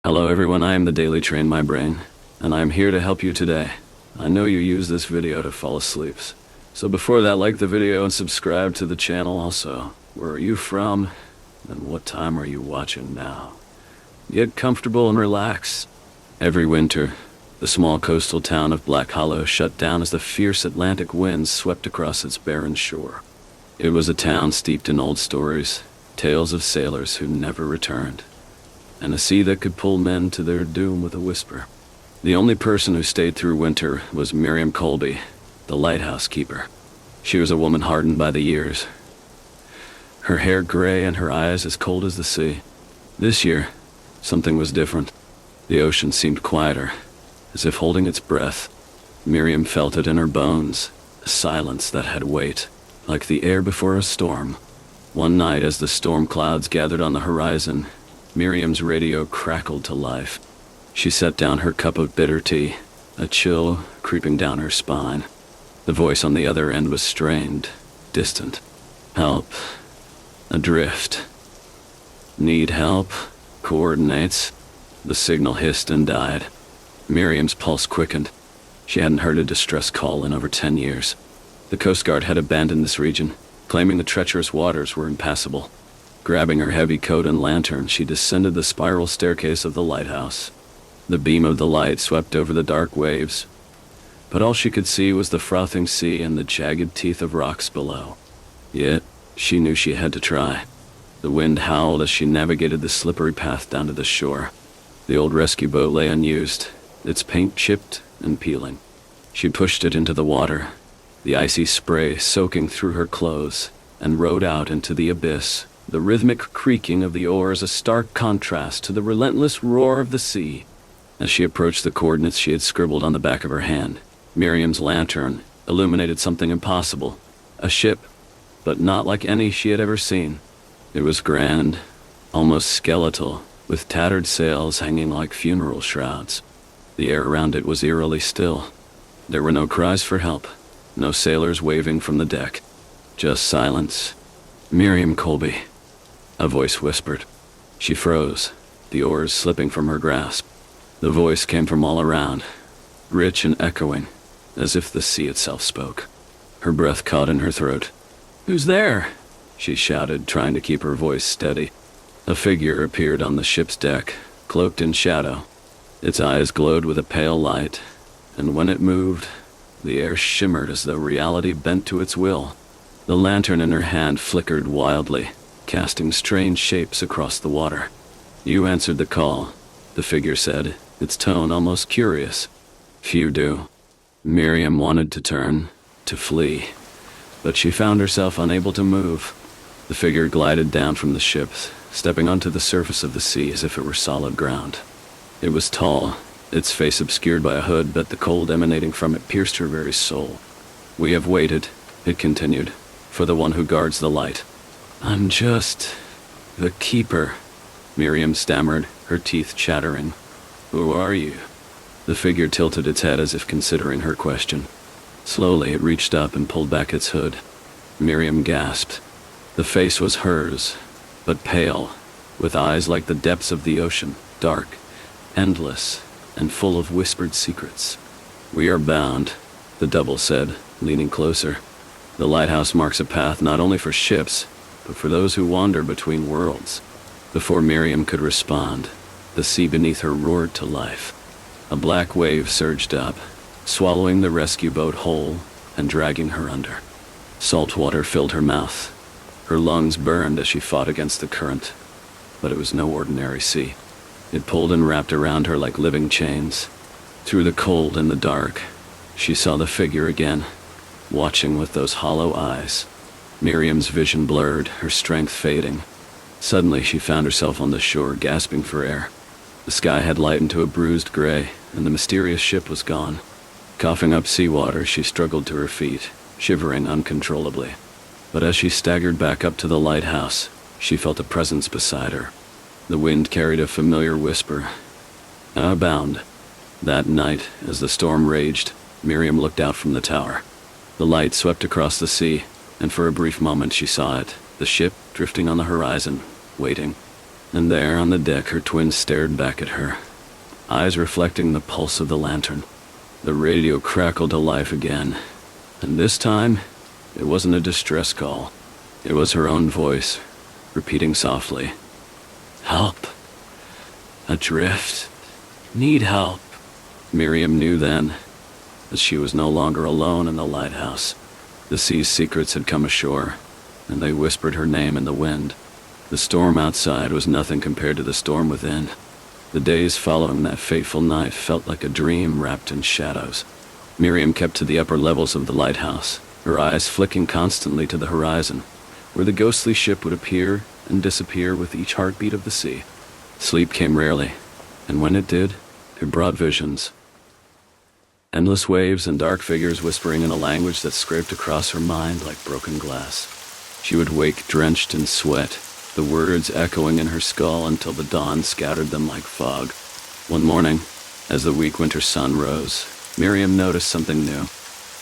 Hello everyone, I am the Daily Train My Brain, and I am here to help you today. I know you use this video to fall asleep, so before that, like the video and subscribe to the channel also. Where are you from, and what time are you watching now? Get comfortable and relax. Every winter, the small coastal town of Black Hollow shut down as the fierce Atlantic winds swept across its barren shore. It was a town steeped in old stories, tales of sailors who never returned, and a sea that could pull men to their doom with a whisper. The only person who stayed through winter was Miriam Colby, the lighthouse keeper. She was a woman hardened by the years, her hair gray and her eyes as cold as the sea. This year, something was different. The ocean seemed quieter, as if holding its breath. Miriam felt it in her bones, a silence that had weight, like the air before a storm. One night, as the storm clouds gathered on the horizon, Miriam's radio crackled to life. She set down her cup of bitter tea, a chill creeping down her spine. The voice on the other end was strained, distant. Help. Adrift. Need help? Coordinates. The signal hissed and died. Miriam's pulse quickened. She hadn't heard a distress call in over 10 years. The Coast Guard had abandoned this region, claiming the treacherous waters were impassable. Grabbing her heavy coat and lantern, she descended the spiral staircase of the lighthouse. The beam of the light swept over the dark waves, but all she could see was the frothing sea and the jagged teeth of rocks below. Yet, she knew she had to try. The wind howled as she navigated the slippery path down to the shore. The old rescue boat lay unused, its paint chipped and peeling. She pushed it into the water, the icy spray soaking through her clothes, and rowed out into the abyss. The rhythmic creaking of the oars a stark contrast to the relentless roar of the sea. As she approached the coordinates she had scribbled on the back of her hand, Miriam's lantern illuminated something impossible. A ship, but not like any she had ever seen. It was grand, almost skeletal, with tattered sails hanging like funeral shrouds. The air around it was eerily still. There were no cries for help, no sailors waving from the deck. Just silence. Miriam Colby, a voice whispered. She froze, the oars slipping from her grasp. The voice came from all around, rich and echoing, as if the sea itself spoke. Her breath caught in her throat. "Who's there?" she shouted, trying to keep her voice steady. A figure appeared on the ship's deck, cloaked in shadow. Its eyes glowed with a pale light, and when it moved, the air shimmered as though reality bent to its will. The lantern in her hand flickered wildly, casting strange shapes across the water. "You answered the call," the figure said, its tone almost curious. "Few do." Miriam wanted to turn, to flee, but she found herself unable to move. The figure glided down from the ship, stepping onto the surface of the sea as if it were solid ground. It was tall, its face obscured by a hood, but the cold emanating from it pierced her very soul. "We have waited," it continued, "for the one who guards the light." "I'm just the keeper," Miriam stammered, her teeth chattering. "Who are you?" The figure tilted its head as if considering her question. Slowly it reached up and pulled back its hood. Miriam gasped. The face was hers, but pale, with eyes like the depths of the ocean, dark, endless, and full of whispered secrets. "We are bound," the double said, leaning closer. "The lighthouse marks a path not only for ships, but for those who wander between worlds." Before Miriam could respond, the sea beneath her roared to life. A black wave surged up, swallowing the rescue boat whole and dragging her under. Salt water filled her mouth. Her lungs burned as she fought against the current, but it was no ordinary sea. It pulled and wrapped around her like living chains. Through the cold and the dark, she saw the figure again, watching with those hollow eyes. Miriam's vision blurred, her strength fading. Suddenly she found herself on the shore, gasping for air. The sky had lightened to a bruised gray, and the mysterious ship was gone. Coughing up seawater, she struggled to her feet, shivering uncontrollably. But as she staggered back up to the lighthouse, she felt a presence beside her. The wind carried a familiar whisper. "Bound." That night, as the storm raged, Miriam looked out from the tower. The light swept across the sea, and for a brief moment she saw it, the ship drifting on the horizon, waiting. And there on the deck her twin stared back at her, eyes reflecting the pulse of the lantern. The radio crackled to life again, and this time, it wasn't a distress call. It was her own voice, repeating softly, "Help. Adrift. Need help." Miriam knew then that she was no longer alone in the lighthouse. The sea's secrets had come ashore, and they whispered her name in the wind. The storm outside was nothing compared to the storm within. The days following that fateful night felt like a dream wrapped in shadows. Miriam kept to the upper levels of the lighthouse, her eyes flicking constantly to the horizon, where the ghostly ship would appear and disappear with each heartbeat of the sea. Sleep came rarely, and when it did, it brought visions. Endless waves and dark figures whispering in a language that scraped across her mind like broken glass. She would wake drenched in sweat, the words echoing in her skull until the dawn scattered them like fog. One morning, as the weak winter sun rose, Miriam noticed something new.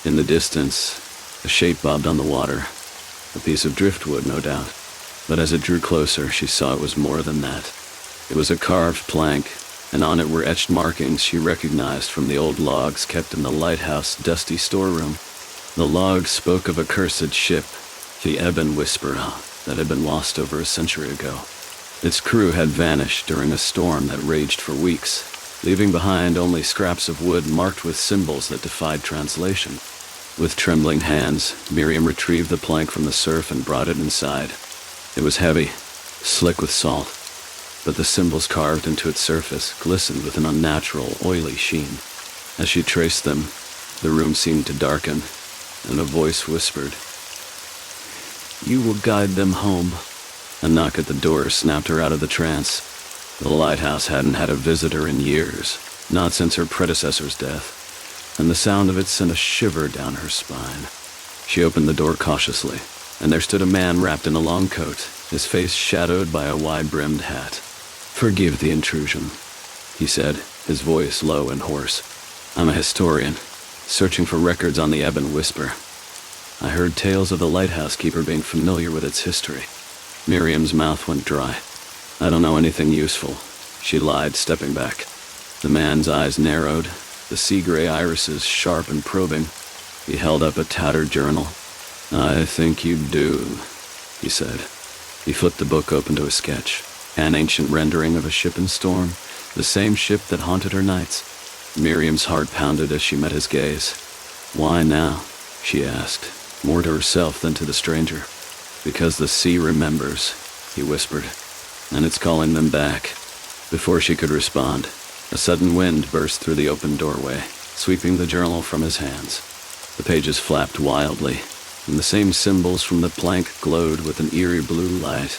In the distance, a shape bobbed on the water. A piece of driftwood, no doubt. But as it drew closer, she saw it was more than that. It was a carved plank, and on it were etched markings she recognized from the old logs kept in the lighthouse dusty storeroom. The logs spoke of a cursed ship, the Ebon Whisperer, that had been lost over a century ago. Its crew had vanished during a storm that raged for weeks, leaving behind only scraps of wood marked with symbols that defied translation. With trembling hands, Miriam retrieved the plank from the surf and brought it inside. It was heavy, slick with salt, but the symbols carved into its surface glistened with an unnatural, oily sheen. As she traced them, the room seemed to darken, and a voice whispered, "You will guide them home." A knock at the door snapped her out of the trance. The lighthouse hadn't had a visitor in years, not since her predecessor's death, and the sound of it sent a shiver down her spine. She opened the door cautiously, and there stood a man wrapped in a long coat, his face shadowed by a wide-brimmed hat. "Forgive the intrusion," he said, his voice low and hoarse. "I'm a historian, searching for records on the Ebon Whisper. I heard tales of the lighthouse keeper being familiar with its history." Miriam's mouth went dry. "I don't know anything useful," she lied, stepping back. The man's eyes narrowed, the sea-gray irises sharp and probing. He held up a tattered journal. "I think you do," he said. He flipped the book open to a sketch, an ancient rendering of a ship in storm, the same ship that haunted her nights. Miriam's heart pounded as she met his gaze. "Why now?" she asked, more to herself than to the stranger. "Because the sea remembers," he whispered, "and it's calling them back." Before she could respond, a sudden wind burst through the open doorway, sweeping the journal from his hands. The pages flapped wildly, and the same symbols from the plank glowed with an eerie blue light.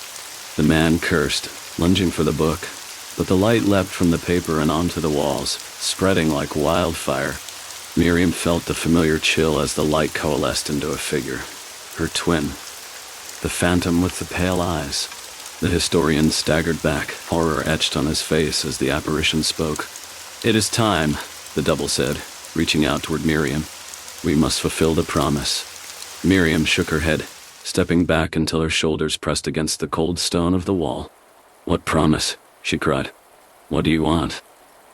The man cursed, lunging for the book, but the light leapt from the paper and onto the walls, spreading like wildfire. Miriam felt the familiar chill as the light coalesced into a figure, her twin, the phantom with the pale eyes. The historian staggered back, horror etched on his face as the apparition spoke. "It is time," the double said, reaching out toward Miriam. "We must fulfill the promise." Miriam shook her head, stepping back until her shoulders pressed against the cold stone of the wall. "What promise?" she cried. "What do you want?"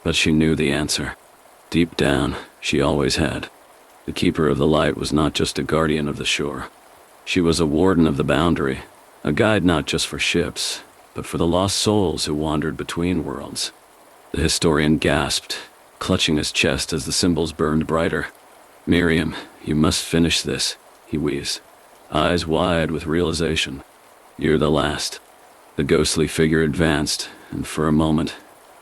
But she knew the answer. Deep down, she always had. The Keeper of the Light was not just a guardian of the shore. She was a warden of the boundary, a guide not just for ships, but for the lost souls who wandered between worlds. The historian gasped, clutching his chest as the symbols burned brighter. "Miriam, you must finish this," he wheezed, eyes wide with realization. "You're the last." The ghostly figure advanced, and for a moment,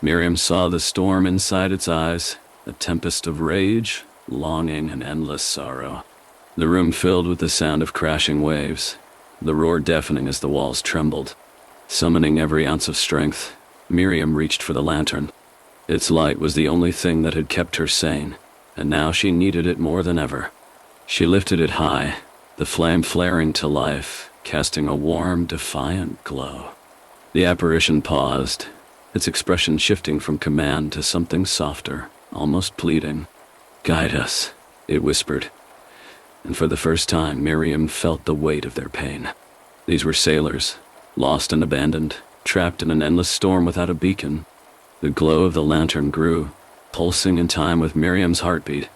Miriam saw the storm inside its eyes, a tempest of rage, longing, and endless sorrow. The room filled with the sound of crashing waves, the roar deafening as the walls trembled. Summoning every ounce of strength, Miriam reached for the lantern. Its light was the only thing that had kept her sane, and now she needed it more than ever. She lifted it high, the flame flaring to life, casting a warm, defiant glow. The apparition paused, its expression shifting from command to something softer, almost pleading. "Guide us," it whispered. And for the first time, Miriam felt the weight of their pain. These were sailors, lost and abandoned, trapped in an endless storm without a beacon. The glow of the lantern grew, pulsing in time with Miriam's heartbeat,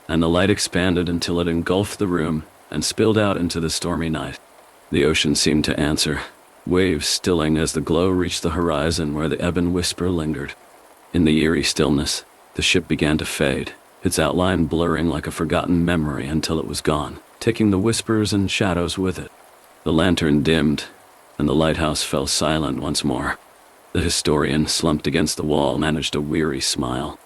and the light expanded until it engulfed the room and spilled out into the stormy night. The ocean seemed to answer, waves stilling as the glow reached the horizon where the ebon whisper lingered. In the eerie stillness, the ship began to fade, its outline blurring like a forgotten memory until it was gone, taking the whispers and shadows with it. The lantern dimmed, and the lighthouse fell silent once more. The historian, slumped against the wall, managed a weary smile.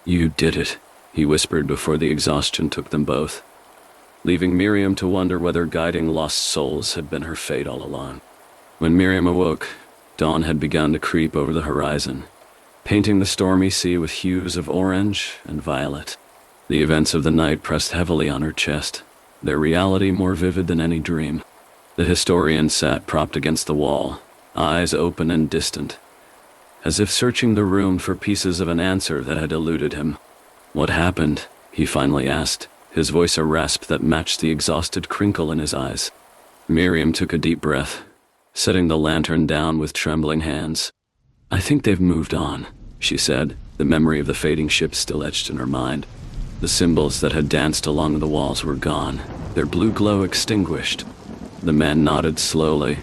"You did it," he whispered before the exhaustion took them both, leaving Miriam to wonder whether guiding lost souls had been her fate all along. When Miriam awoke, dawn had begun to creep over the horizon, painting the stormy sea with hues of orange and violet. The events of the night pressed heavily on her chest, their reality more vivid than any dream. The historian sat propped against the wall, eyes open and distant, as if searching the room for pieces of an answer that had eluded him. "What happened?" he finally asked, his voice a rasp that matched the exhausted crinkle in his eyes. Miriam took a deep breath, setting the lantern down with trembling hands. "I think they've moved on," she said, the memory of the fading ship still etched in her mind. The symbols that had danced along the walls were gone, their blue glow extinguished. The man nodded slowly,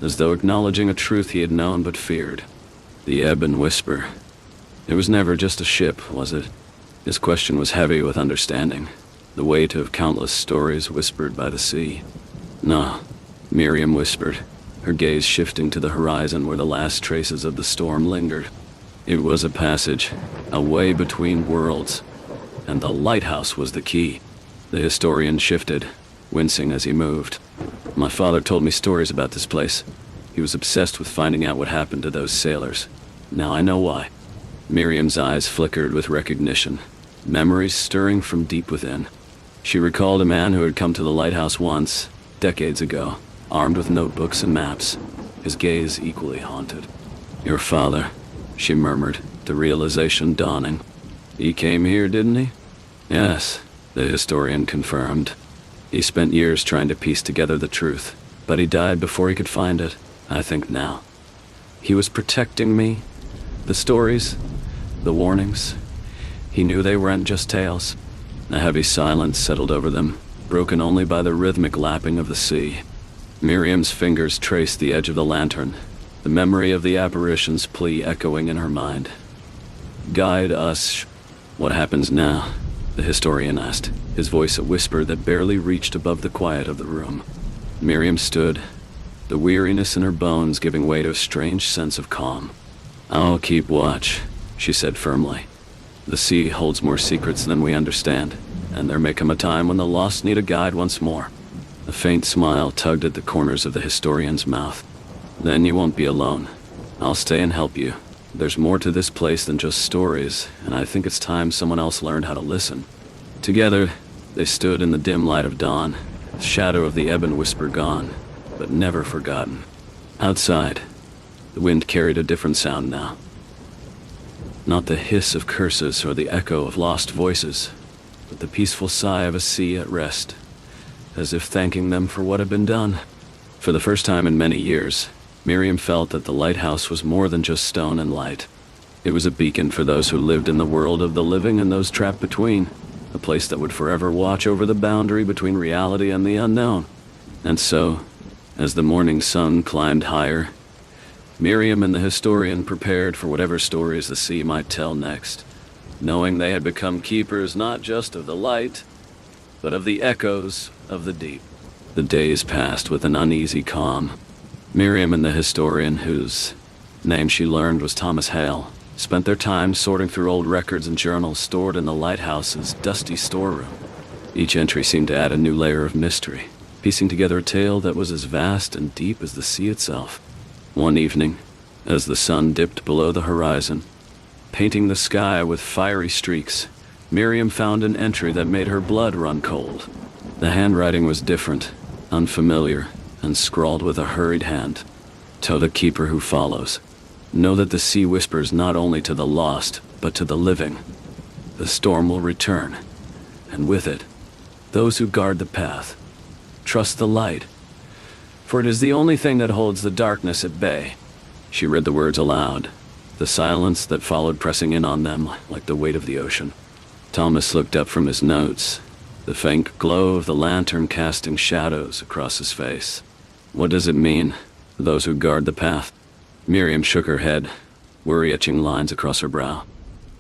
as though acknowledging a truth he had known but feared. The ebon whisper. It was never just a ship, was it? His question was heavy with understanding, the weight of countless stories whispered by the sea. "No," Miriam whispered, her gaze shifting to the horizon where the last traces of the storm lingered. "It was a passage, a way between worlds, and the lighthouse was the key." The historian shifted, wincing as he moved. "My father told me stories about this place. He was obsessed with finding out what happened to those sailors. Now I know why." Miriam's eyes flickered with recognition, memories stirring from deep within. She recalled a man who had come to the lighthouse once, decades ago, armed with notebooks and maps, his gaze equally haunted. "Your father," she murmured, the realization dawning. "He came here, didn't he?" "Yes," the historian confirmed. "He spent years trying to piece together the truth, but he died before he could find it, I think now. He was protecting me, the stories, the warnings. He knew they weren't just tales." A heavy silence settled over them, broken only by the rhythmic lapping of the sea. Miriam's fingers traced the edge of the lantern, the memory of the apparition's plea echoing in her mind. "Guide us." "What happens now?" the historian asked, his voice a whisper that barely reached above the quiet of the room. Miriam stood, the weariness in her bones giving way to a strange sense of calm. "I'll keep watch," she said firmly. "The sea holds more secrets than we understand, and there may come a time when the lost need a guide once more." A faint smile tugged at the corners of the historian's mouth. "Then you won't be alone. I'll stay and help you. There's more to this place than just stories, and I think it's time someone else learned how to listen." Together, they stood in the dim light of dawn, the shadow of the ebon whisper gone, but never forgotten. Outside, the wind carried a different sound now. Not the hiss of curses or the echo of lost voices, but the peaceful sigh of a sea at rest, as if thanking them for what had been done. For the first time in many years, Miriam felt that the lighthouse was more than just stone and light. It was a beacon for those who lived in the world of the living and those trapped between, a place that would forever watch over the boundary between reality and the unknown. And so, as the morning sun climbed higher, Miriam and the historian prepared for whatever stories the sea might tell next, knowing they had become keepers not just of the light, but of the echoes of the deep. The days passed with an uneasy calm. Miriam and the historian, whose name she learned was Thomas Hale, spent their time sorting through old records and journals stored in the lighthouse's dusty storeroom. Each entry seemed to add a new layer of mystery, piecing together a tale that was as vast and deep as the sea itself. One evening, as the sun dipped below the horizon, painting the sky with fiery streaks, Miriam found an entry that made her blood run cold. The handwriting was different, unfamiliar, and scrawled with a hurried hand. "To the keeper who follows. Know that the sea whispers not only to the lost, but to the living. The storm will return, and with it, those who guard the path. Trust the light, for it is the only thing that holds the darkness at bay." She read the words aloud, the silence that followed pressing in on them like the weight of the ocean. Thomas looked up from his notes, the faint glow of the lantern casting shadows across his face. What does it mean, those who guard the path? Miriam shook her head, worry etching lines across her brow.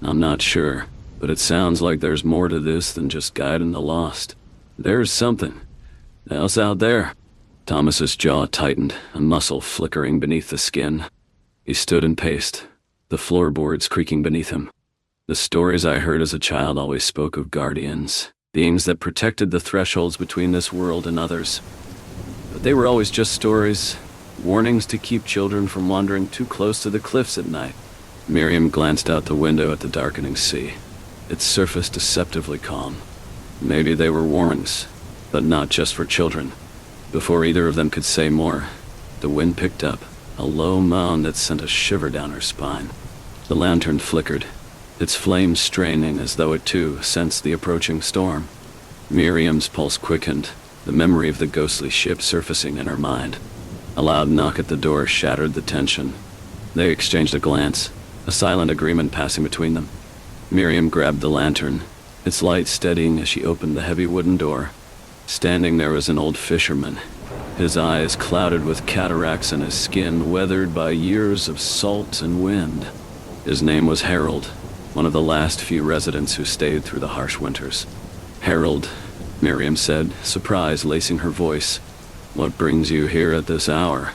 I'm not sure, but it sounds like there's more to this than just guiding the lost. There's something else out there. Thomas's jaw tightened, a muscle flickering beneath the skin. He stood and paced, the floorboards creaking beneath him. The stories I heard as a child always spoke of guardians, beings that protected the thresholds between this world and others. But they were always just stories, warnings to keep children from wandering too close to the cliffs at night. Miriam glanced out the window at the darkening sea, its surface deceptively calm. Maybe they were warnings, but not just for children. Before either of them could say more, the wind picked up, a low moan that sent a shiver down her spine. The lantern flickered, its flame straining as though it too sensed the approaching storm. Miriam's pulse quickened, the memory of the ghostly ship surfacing in her mind. A loud knock at the door shattered the tension. They exchanged a glance, a silent agreement passing between them. Miriam grabbed the lantern, its light steadying as she opened the heavy wooden door. Standing there was an old fisherman, his eyes clouded with cataracts and his skin weathered by years of salt and wind. His name was Harold, one of the last few residents who stayed through the harsh winters. Harold, Miriam said, surprise lacing her voice. What brings you here at this hour?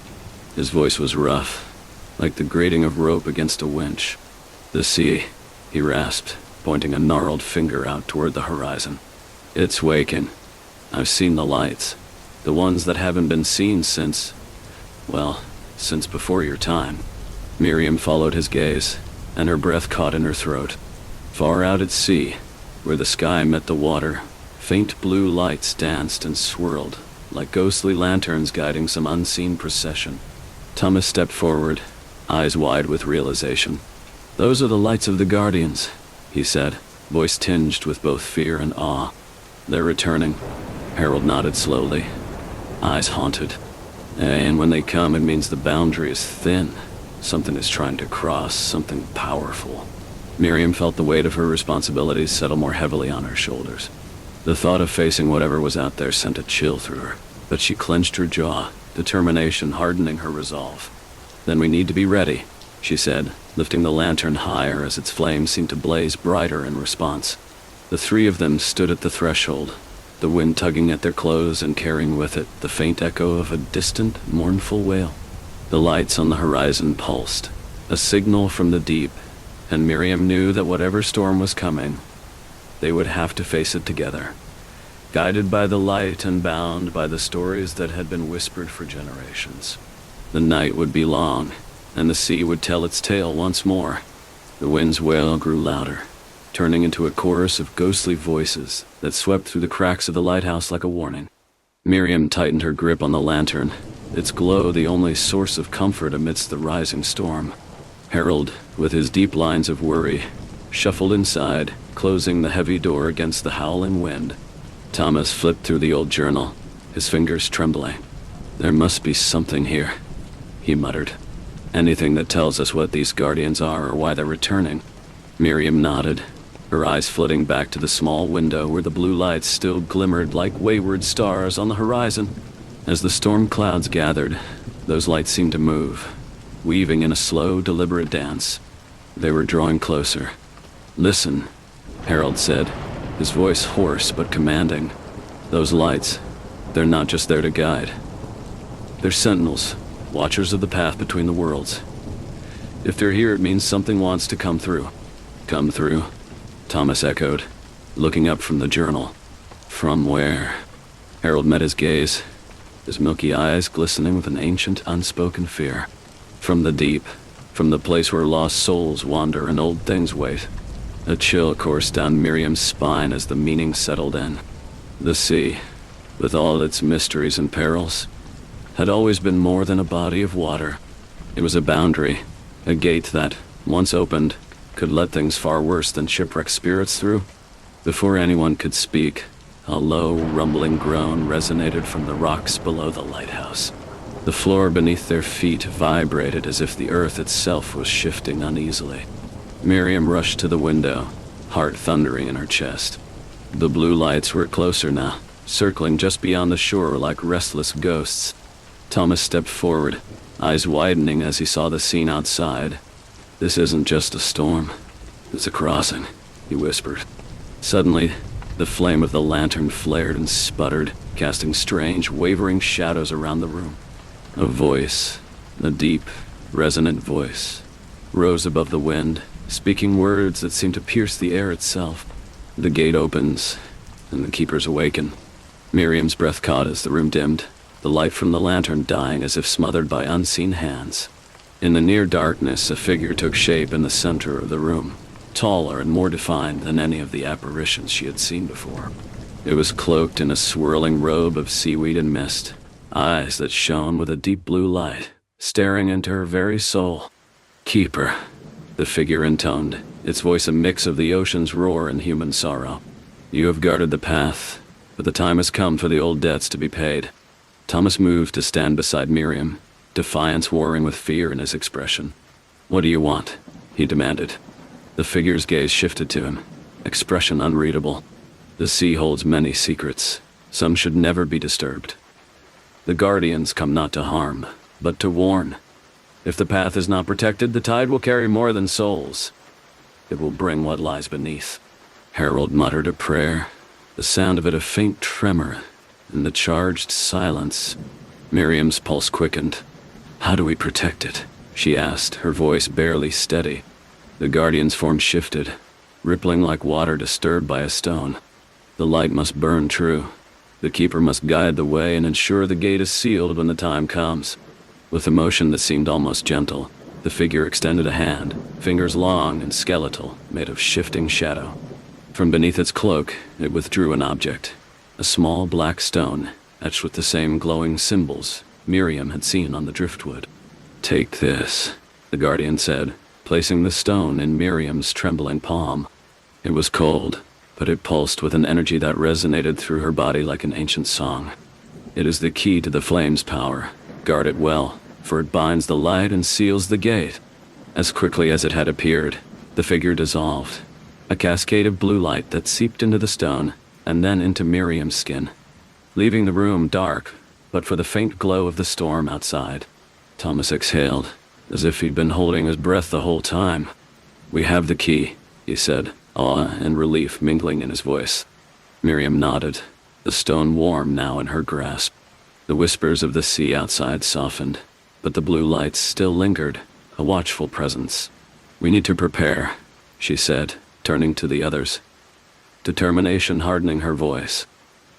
His voice was rough, like the grating of rope against a winch. The sea, he rasped, pointing a gnarled finger out toward the horizon. It's waking. I've seen the lights, the ones that haven't been seen since before your time. Miriam followed his gaze, and her breath caught in her throat. Far out at sea, where the sky met the water, faint blue lights danced and swirled, like ghostly lanterns guiding some unseen procession. Thomas stepped forward, eyes wide with realization. Those are the lights of the Guardians, he said, voice tinged with both fear and awe. They're returning. Harold nodded slowly, eyes haunted. And when they come, it means the boundary is thin. Something is trying to cross, something powerful. Miriam felt the weight of her responsibilities settle more heavily on her shoulders. The thought of facing whatever was out there sent a chill through her, but she clenched her jaw, determination hardening her resolve. Then we need to be ready, she said, lifting the lantern higher as its flame seemed to blaze brighter in response. The three of them stood at the threshold, the wind tugging at their clothes and carrying with it the faint echo of a distant, mournful wail. The lights on the horizon pulsed, a signal from the deep, and Miriam knew that whatever storm was coming, they would have to face it together, guided by the light and bound by the stories that had been whispered for generations. The night would be long, and the sea would tell its tale once more. The wind's wail grew louder, turning into a chorus of ghostly voices that swept through the cracks of the lighthouse like a warning. Miriam tightened her grip on the lantern, its glow the only source of comfort amidst the rising storm. Harold, with his deep lines of worry, shuffled inside, closing the heavy door against the howling wind. Thomas flipped through the old journal, his fingers trembling. There must be something here, he muttered. Anything that tells us what these guardians are or why they're returning. Miriam nodded, her eyes flitting back to the small window where the blue lights still glimmered like wayward stars on the horizon. As the storm clouds gathered, those lights seemed to move, weaving in a slow, deliberate dance. They were drawing closer. Listen, Harold said, his voice hoarse but commanding. Those lights, they're not just there to guide. They're sentinels, watchers of the path between the worlds. If they're here, it means something wants to come through. Come through? Thomas echoed, looking up from the journal. From where? Harold met his gaze, his milky eyes glistening with an ancient, unspoken fear. From the deep, from the place where lost souls wander and old things wait. A chill coursed down Miriam's spine as the meaning settled in. The sea, with all its mysteries and perils, had always been more than a body of water. It was a boundary, a gate that, once opened, could let things far worse than shipwrecked spirits through. Before anyone could speak, a low, rumbling groan resonated from the rocks below the lighthouse. The floor beneath their feet vibrated as if the earth itself was shifting uneasily. Miriam rushed to the window, heart thundering in her chest. The blue lights were closer now, circling just beyond the shore like restless ghosts. Thomas stepped forward, eyes widening as he saw the scene outside. "This isn't just a storm. It's a crossing," he whispered. Suddenly, the flame of the lantern flared and sputtered, casting strange, wavering shadows around the room. A voice, a deep, resonant voice, rose above the wind, speaking words that seemed to pierce the air itself. The gate opens, and the keepers awaken. Miriam's breath caught as the room dimmed, the light from the lantern dying as if smothered by unseen hands. In the near darkness, a figure took shape in the center of the room, taller and more defined than any of the apparitions she had seen before. It was cloaked in a swirling robe of seaweed and mist, eyes that shone with a deep blue light, staring into her very soul. "Keeper," the figure intoned, its voice a mix of the ocean's roar and human sorrow. "You have guarded the path, but the time has come for the old debts to be paid." Thomas moved to stand beside Miriam, defiance warring with fear in his expression. "What do you want?" he demanded. The figure's gaze shifted to him, expression unreadable. "The sea holds many secrets. Some should never be disturbed. The guardians come not to harm, but to warn. If the path is not protected, the tide will carry more than souls. It will bring what lies beneath." Harold muttered a prayer, the sound of it a faint tremor in the charged silence. Miriam's pulse quickened. "How do we protect it?" she asked, her voice barely steady. The guardian's form shifted, rippling like water disturbed by a stone. "The light must burn true. The keeper must guide the way and ensure the gate is sealed when the time comes." With a motion that seemed almost gentle, the figure extended a hand, fingers long and skeletal, made of shifting shadow. From beneath its cloak, it withdrew an object, a small black stone, etched with the same glowing symbols Miriam had seen on the driftwood. "Take this," the guardian said, placing the stone in Miriam's trembling palm. It was cold, but it pulsed with an energy that resonated through her body like an ancient song. "It is the key to the flame's power. Guard it well, for it binds the light and seals the gate." As quickly as it had appeared, the figure dissolved, a cascade of blue light that seeped into the stone and then into Miriam's skin, leaving the room dark, but for the faint glow of the storm outside. Thomas exhaled, as if he'd been holding his breath the whole time. "We have the key," he said, awe and relief mingling in his voice. Miriam nodded, the stone warm now in her grasp. The whispers of the sea outside softened, but the blue lights still lingered, a watchful presence. "We need to prepare," she said, turning to the others, determination hardening her voice.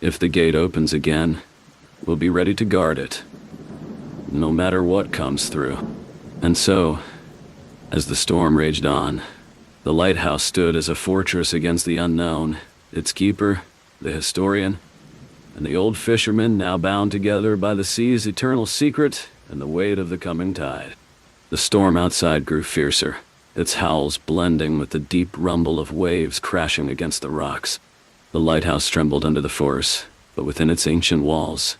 "If the gate opens again, we'll be ready to guard it, no matter what comes through." And so, as the storm raged on, the lighthouse stood as a fortress against the unknown, its keeper, the historian, and the old fisherman now bound together by the sea's eternal secret and the weight of the coming tide. The storm outside grew fiercer, its howls blending with the deep rumble of waves crashing against the rocks. The lighthouse trembled under the force, but within its ancient walls,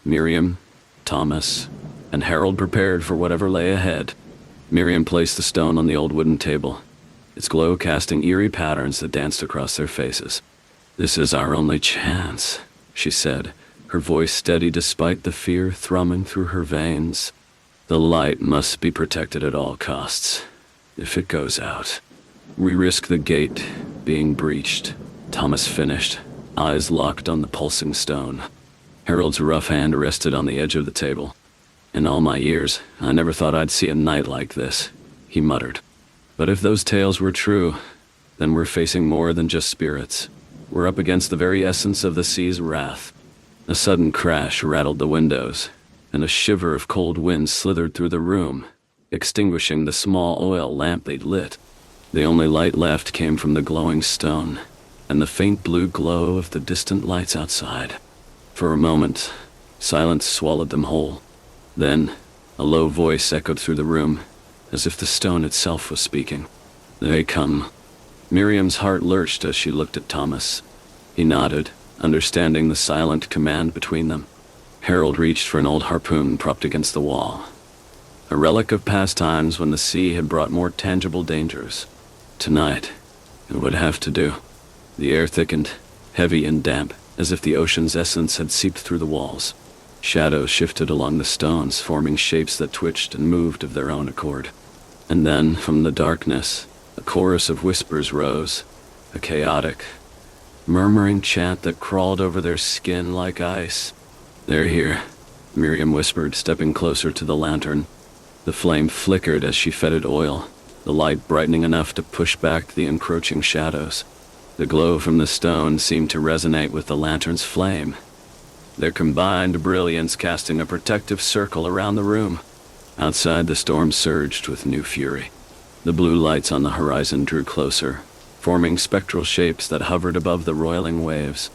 Miriam, Thomas, and Harold prepared for whatever lay ahead. Miriam placed the stone on the old wooden table, its glow casting eerie patterns that danced across their faces. "This is our only chance," she said, her voice steady despite the fear thrumming through her veins. "The light must be protected at all costs. If it goes out, we risk the gate being breached," Thomas finished, eyes locked on the pulsing stone. Harold's rough hand rested on the edge of the table. "In all my years, I never thought I'd see a night like this," he muttered. "But if those tales were true, then we're facing more than just spirits. We're up against the very essence of the sea's wrath." A sudden crash rattled the windows, and a shiver of cold wind slithered through the room, extinguishing the small oil lamp they'd lit. The only light left came from the glowing stone, and the faint blue glow of the distant lights outside. For a moment, silence swallowed them whole. Then, a low voice echoed through the room, as if the stone itself was speaking. "They come." Miriam's heart lurched as she looked at Thomas. He nodded, understanding the silent command between them. Harold reached for an old harpoon propped against the wall. A relic of past times when the sea had brought more tangible dangers. Tonight, it would have to do. The air thickened, heavy and damp, as if the ocean's essence had seeped through the walls. Shadows shifted along the stones, forming shapes that twitched and moved of their own accord. And then, from the darkness, a chorus of whispers rose, a chaotic, murmuring chant that crawled over their skin like ice. "They're here," Miriam whispered, stepping closer to the lantern. The flame flickered as she fed it oil, the light brightening enough to push back the encroaching shadows. The glow from the stone seemed to resonate with the lantern's flame, their combined brilliance casting a protective circle around the room. Outside, the storm surged with new fury. The blue lights on the horizon drew closer, forming spectral shapes that hovered above the roiling waves.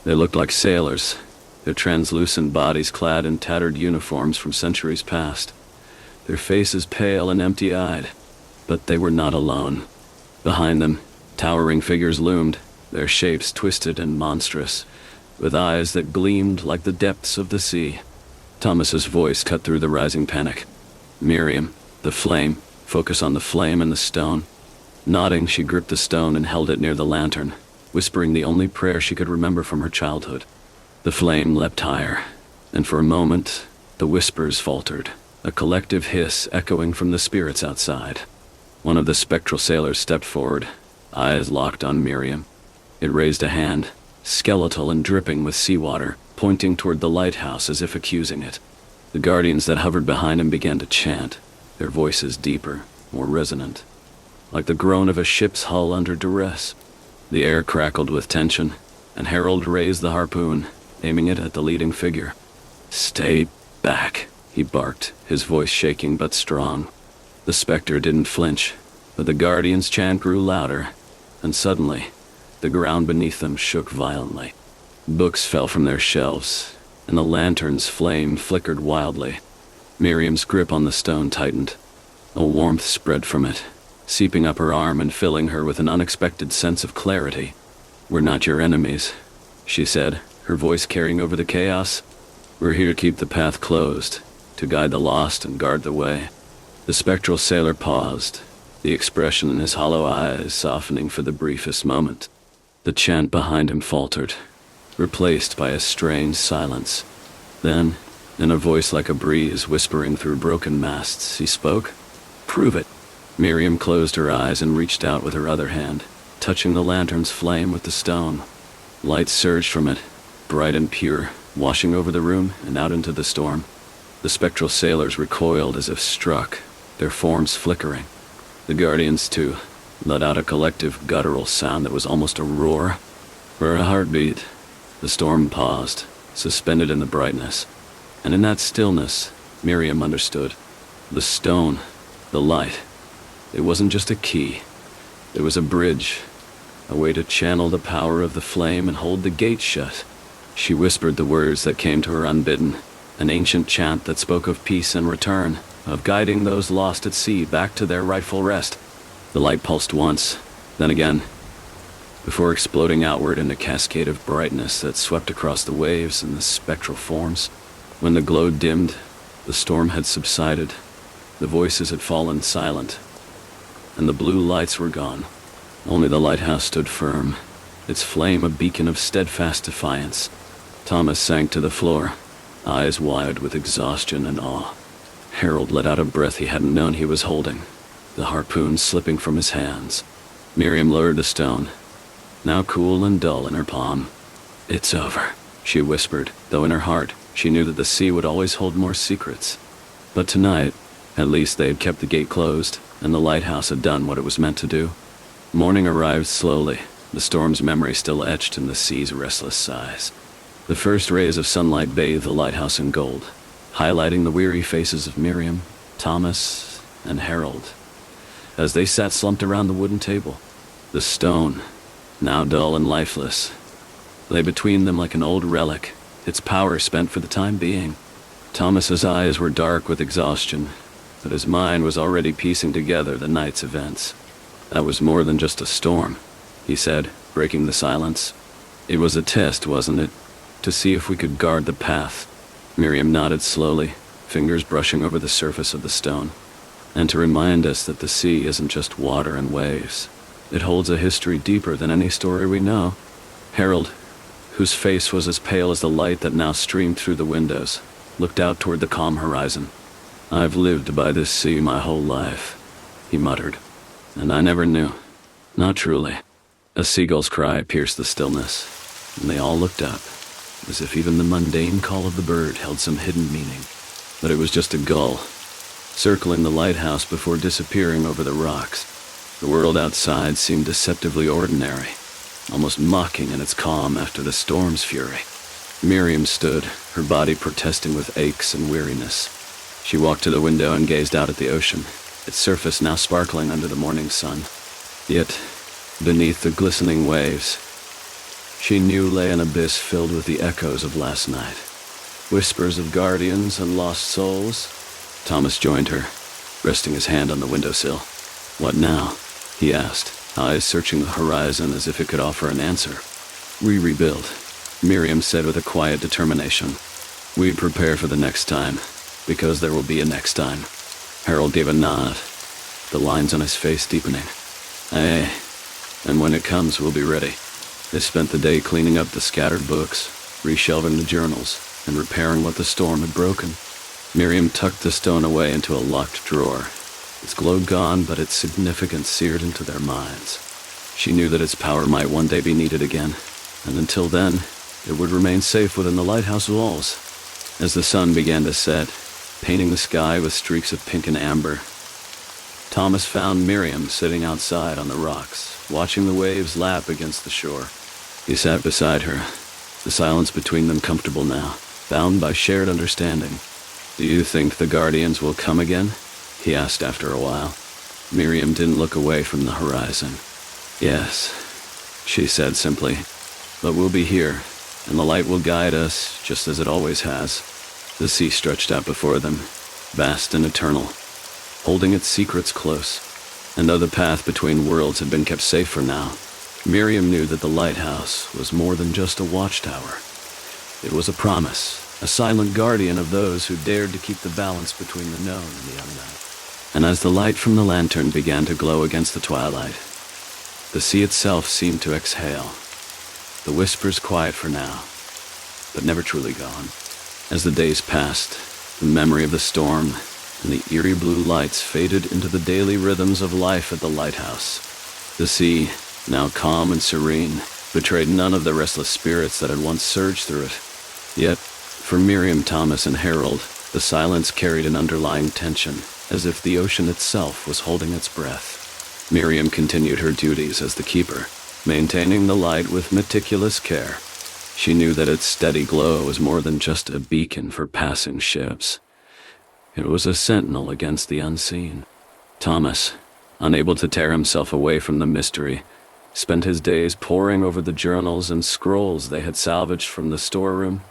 They looked like sailors, their translucent bodies clad in tattered uniforms from centuries past, their faces pale and empty-eyed. But they were not alone. Behind them, towering figures loomed, their shapes twisted and monstrous, with eyes that gleamed like the depths of the sea. Thomas's voice cut through the rising panic. "Miriam, the flame. Focus on the flame and the stone." Nodding, she gripped the stone and held it near the lantern, whispering the only prayer she could remember from her childhood. The flame leapt higher, and for a moment, the whispers faltered, a collective hiss echoing from the spirits outside. One of the spectral sailors stepped forward, eyes locked on Miriam. It raised a hand, skeletal and dripping with seawater, pointing toward the lighthouse as if accusing it. The guardians that hovered behind him began to chant, their voices deeper, more resonant, like the groan of a ship's hull under duress. The air crackled with tension, and Harold raised the harpoon, aiming it at the leading figure. "Stay back," he barked, his voice shaking but strong. The specter didn't flinch, but the guardian's chant grew louder, and suddenly, the ground beneath them shook violently. Books fell from their shelves, and the lantern's flame flickered wildly. Miriam's grip on the stone tightened. A warmth spread from it, seeping up her arm and filling her with an unexpected sense of clarity. "We're not your enemies," she said, her voice carrying over the chaos. "We're here to keep the path closed, to guide the lost and guard the way." The spectral sailor paused, the expression in his hollow eyes softening for the briefest moment. The chant behind him faltered, replaced by a strange silence. Then, in a voice like a breeze whispering through broken masts, he spoke. "Prove it." Miriam closed her eyes and reached out with her other hand, touching the lantern's flame with the stone. Light surged from it, bright and pure, washing over the room and out into the storm. The spectral sailors recoiled as if struck, their forms flickering. The guardians, too, let out a collective guttural sound that was almost a roar. For a heartbeat, the storm paused, suspended in the brightness. And in that stillness, Miriam understood. The stone, the light, it wasn't just a key. It was a bridge, a way to channel the power of the flame and hold the gate shut. She whispered the words that came to her unbidden, an ancient chant that spoke of peace and return, of guiding those lost at sea back to their rightful rest. The light pulsed once, then again, before exploding outward in a cascade of brightness that swept across the waves and the spectral forms. When the glow dimmed, the storm had subsided, the voices had fallen silent, and the blue lights were gone. Only the lighthouse stood firm, its flame a beacon of steadfast defiance. Thomas sank to the floor, eyes wide with exhaustion and awe. Harold let out a breath he hadn't known he was holding, the harpoon slipping from his hands. Miriam lowered the stone, now cool and dull in her palm. "It's over," she whispered, though in her heart she knew that the sea would always hold more secrets. But tonight, at least they had kept the gate closed, and the lighthouse had done what it was meant to do. Morning arrived slowly, the storm's memory still etched in the sea's restless sighs. The first rays of sunlight bathed the lighthouse in gold, highlighting the weary faces of Miriam, Thomas, and Harold, as they sat slumped around the wooden table. The stone, now dull and lifeless, lay between them like an old relic, its power spent for the time being. Thomas's eyes were dark with exhaustion, but his mind was already piecing together the night's events. "That was more than just a storm," he said, breaking the silence. "It was a test, wasn't it? To see if we could guard the path." Miriam nodded slowly, fingers brushing over the surface of the stone. And to remind us that the sea isn't just water and waves. It holds a history deeper than any story we know. Harold, whose face was as pale as the light that now streamed through the windows, looked out toward the calm horizon. "I've lived by this sea my whole life," he muttered. "And I never knew. Not truly." A seagull's cry pierced the stillness, and they all looked up, as if even the mundane call of the bird held some hidden meaning. But it was just a gull, circling the lighthouse before disappearing over the rocks. The world outside seemed deceptively ordinary, almost mocking in its calm after the storm's fury. Miriam stood, her body protesting with aches and weariness. She walked to the window and gazed out at the ocean, its surface now sparkling under the morning sun. Yet, beneath the glistening waves, she knew lay an abyss filled with the echoes of last night. Whispers of guardians and lost souls. Thomas joined her, resting his hand on the windowsill. "What now?" he asked, eyes searching the horizon as if it could offer an answer. "We rebuild," Miriam said with a quiet determination. "We prepare for the next time, because there will be a next time." Harold gave a nod, the lines on his face deepening. "Aye, and when it comes, we'll be ready." They spent the day cleaning up the scattered books, reshelving the journals, and repairing what the storm had broken. Miriam tucked the stone away into a locked drawer, its glow gone but its significance seared into their minds. She knew that its power might one day be needed again, and until then, it would remain safe within the lighthouse walls. As the sun began to set, painting the sky with streaks of pink and amber, Thomas found Miriam sitting outside on the rocks, watching the waves lap against the shore. He sat beside her, the silence between them comfortable now, bound by shared understanding. "Do you think the Guardians will come again?" he asked after a while. Miriam didn't look away from the horizon. "Yes," she said simply, "but we'll be here, and the light will guide us just as it always has." The sea stretched out before them, vast and eternal, holding its secrets close. And though the path between worlds had been kept safe for now, Miriam knew that the lighthouse was more than just a watchtower. It was a promise, a silent guardian of those who dared to keep the balance between the known and the unknown. And as the light from the lantern began to glow against the twilight, the sea itself seemed to exhale, the whispers quiet for now, but never truly gone. As the days passed, the memory of the storm and the eerie blue lights faded into the daily rhythms of life at the lighthouse. The sea, now calm and serene, betrayed none of the restless spirits that had once surged through it. Yet, for Miriam, Thomas, and Harold, the silence carried an underlying tension, as if the ocean itself was holding its breath. Miriam continued her duties as the keeper, maintaining the light with meticulous care. She knew that its steady glow was more than just a beacon for passing ships. It was a sentinel against the unseen. Thomas, unable to tear himself away from the mystery, spent his days poring over the journals and scrolls they had salvaged from the storeroom,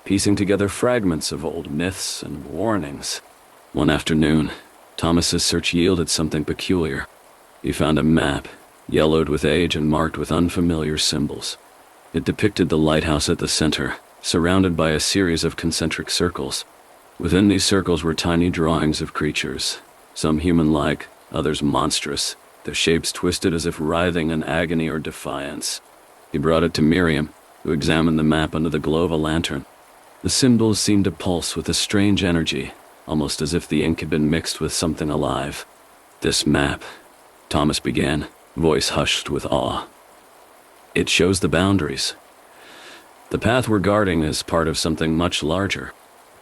piecing together fragments of old myths and warnings. One afternoon, Thomas's search yielded something peculiar. He found a map, yellowed with age and marked with unfamiliar symbols. It depicted the lighthouse at the center, surrounded by a series of concentric circles. Within these circles were tiny drawings of creatures, some human-like, others monstrous, their shapes twisted as if writhing in agony or defiance. He brought it to Miriam, who examined the map under the glow of a lantern. The symbols seemed to pulse with a strange energy, almost as if the ink had been mixed with something alive. "This map," Thomas began, voice hushed with awe. "It shows the boundaries. The path we're guarding is part of something much larger."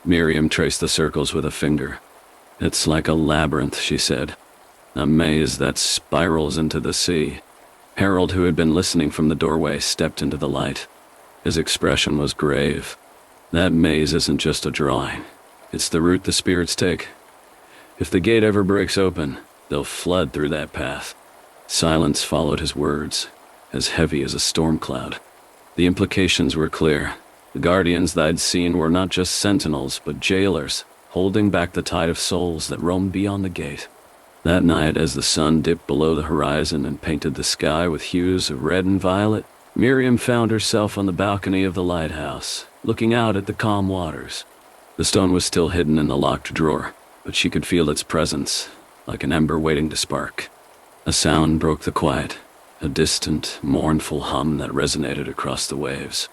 Miriam traced the circles with a finger. "It's like a labyrinth," she said. "A maze that spirals into the sea." Harold, who had been listening from the doorway, stepped into the light. His expression was grave. "That maze isn't just a drawing. It's the route the spirits take. If the gate ever breaks open, they'll flood through that path." Silence followed his words, as heavy as a storm cloud. The implications were clear. The guardians they'd seen were not just sentinels, but jailers, holding back the tide of souls that roamed beyond the gate. That night, as the sun dipped below the horizon and painted the sky with hues of red and violet, Miriam found herself on the balcony of the lighthouse, looking out at the calm waters. The stone was still hidden in the locked drawer, but she could feel its presence, like an ember waiting to spark. A sound broke the quiet, a distant, mournful hum that resonated across the waves.